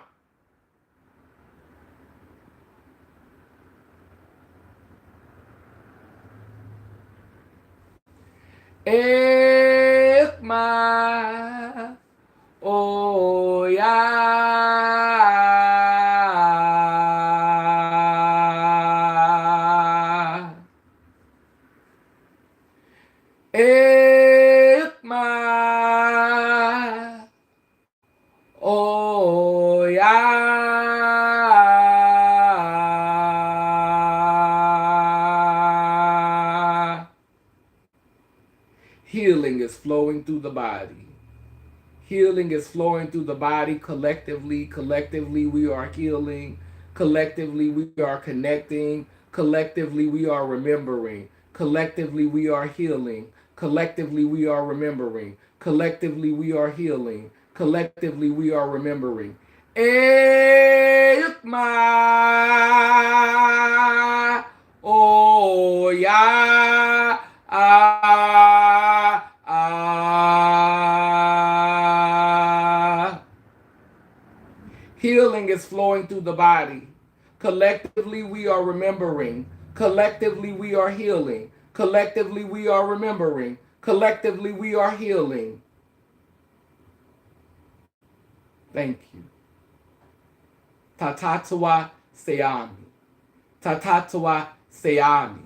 Ekma oya. Ekma oya. Healing is flowing through the body. Healing is flowing through the body collectively. Collectively, we are healing. Collectively, we are connecting. Collectively, we are remembering. Collectively, we are healing. Collectively, we are remembering. Collectively, we are healing. Collectively, we are remembering. Ekma, oh yeah, ah, ah. Healing is flowing through the body. Collectively, we are remembering. Collectively, we are healing. Collectively, we are remembering. Collectively, we are healing. Thank you. Tatatawa Seami. Tatatawa Seami.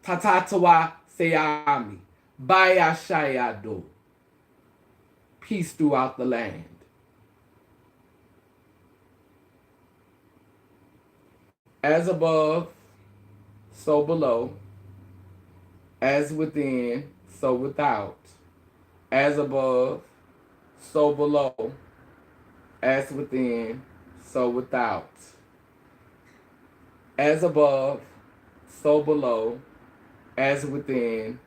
Tatatawa Seami. Bayashayado. Peace throughout the land. As above, so below. As within, so without. As above, so below. As within, so without. As above, so below. As within,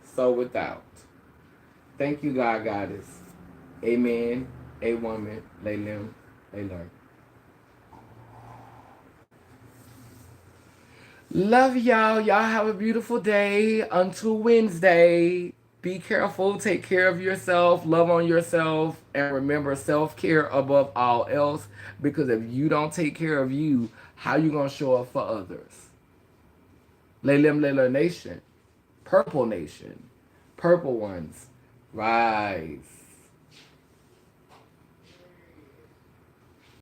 so without. Thank you, God, Goddess. Amen. A woman. Laylim. Layler. Love y'all. Y'all have a beautiful day. Until Wednesday. Be careful. Take care of yourself. Love on yourself. And remember, self-care above all else. Because if you don't take care of you, how you going to show up for others? Laylim Layler Nation. Purple Nation. Purple ones. Rise.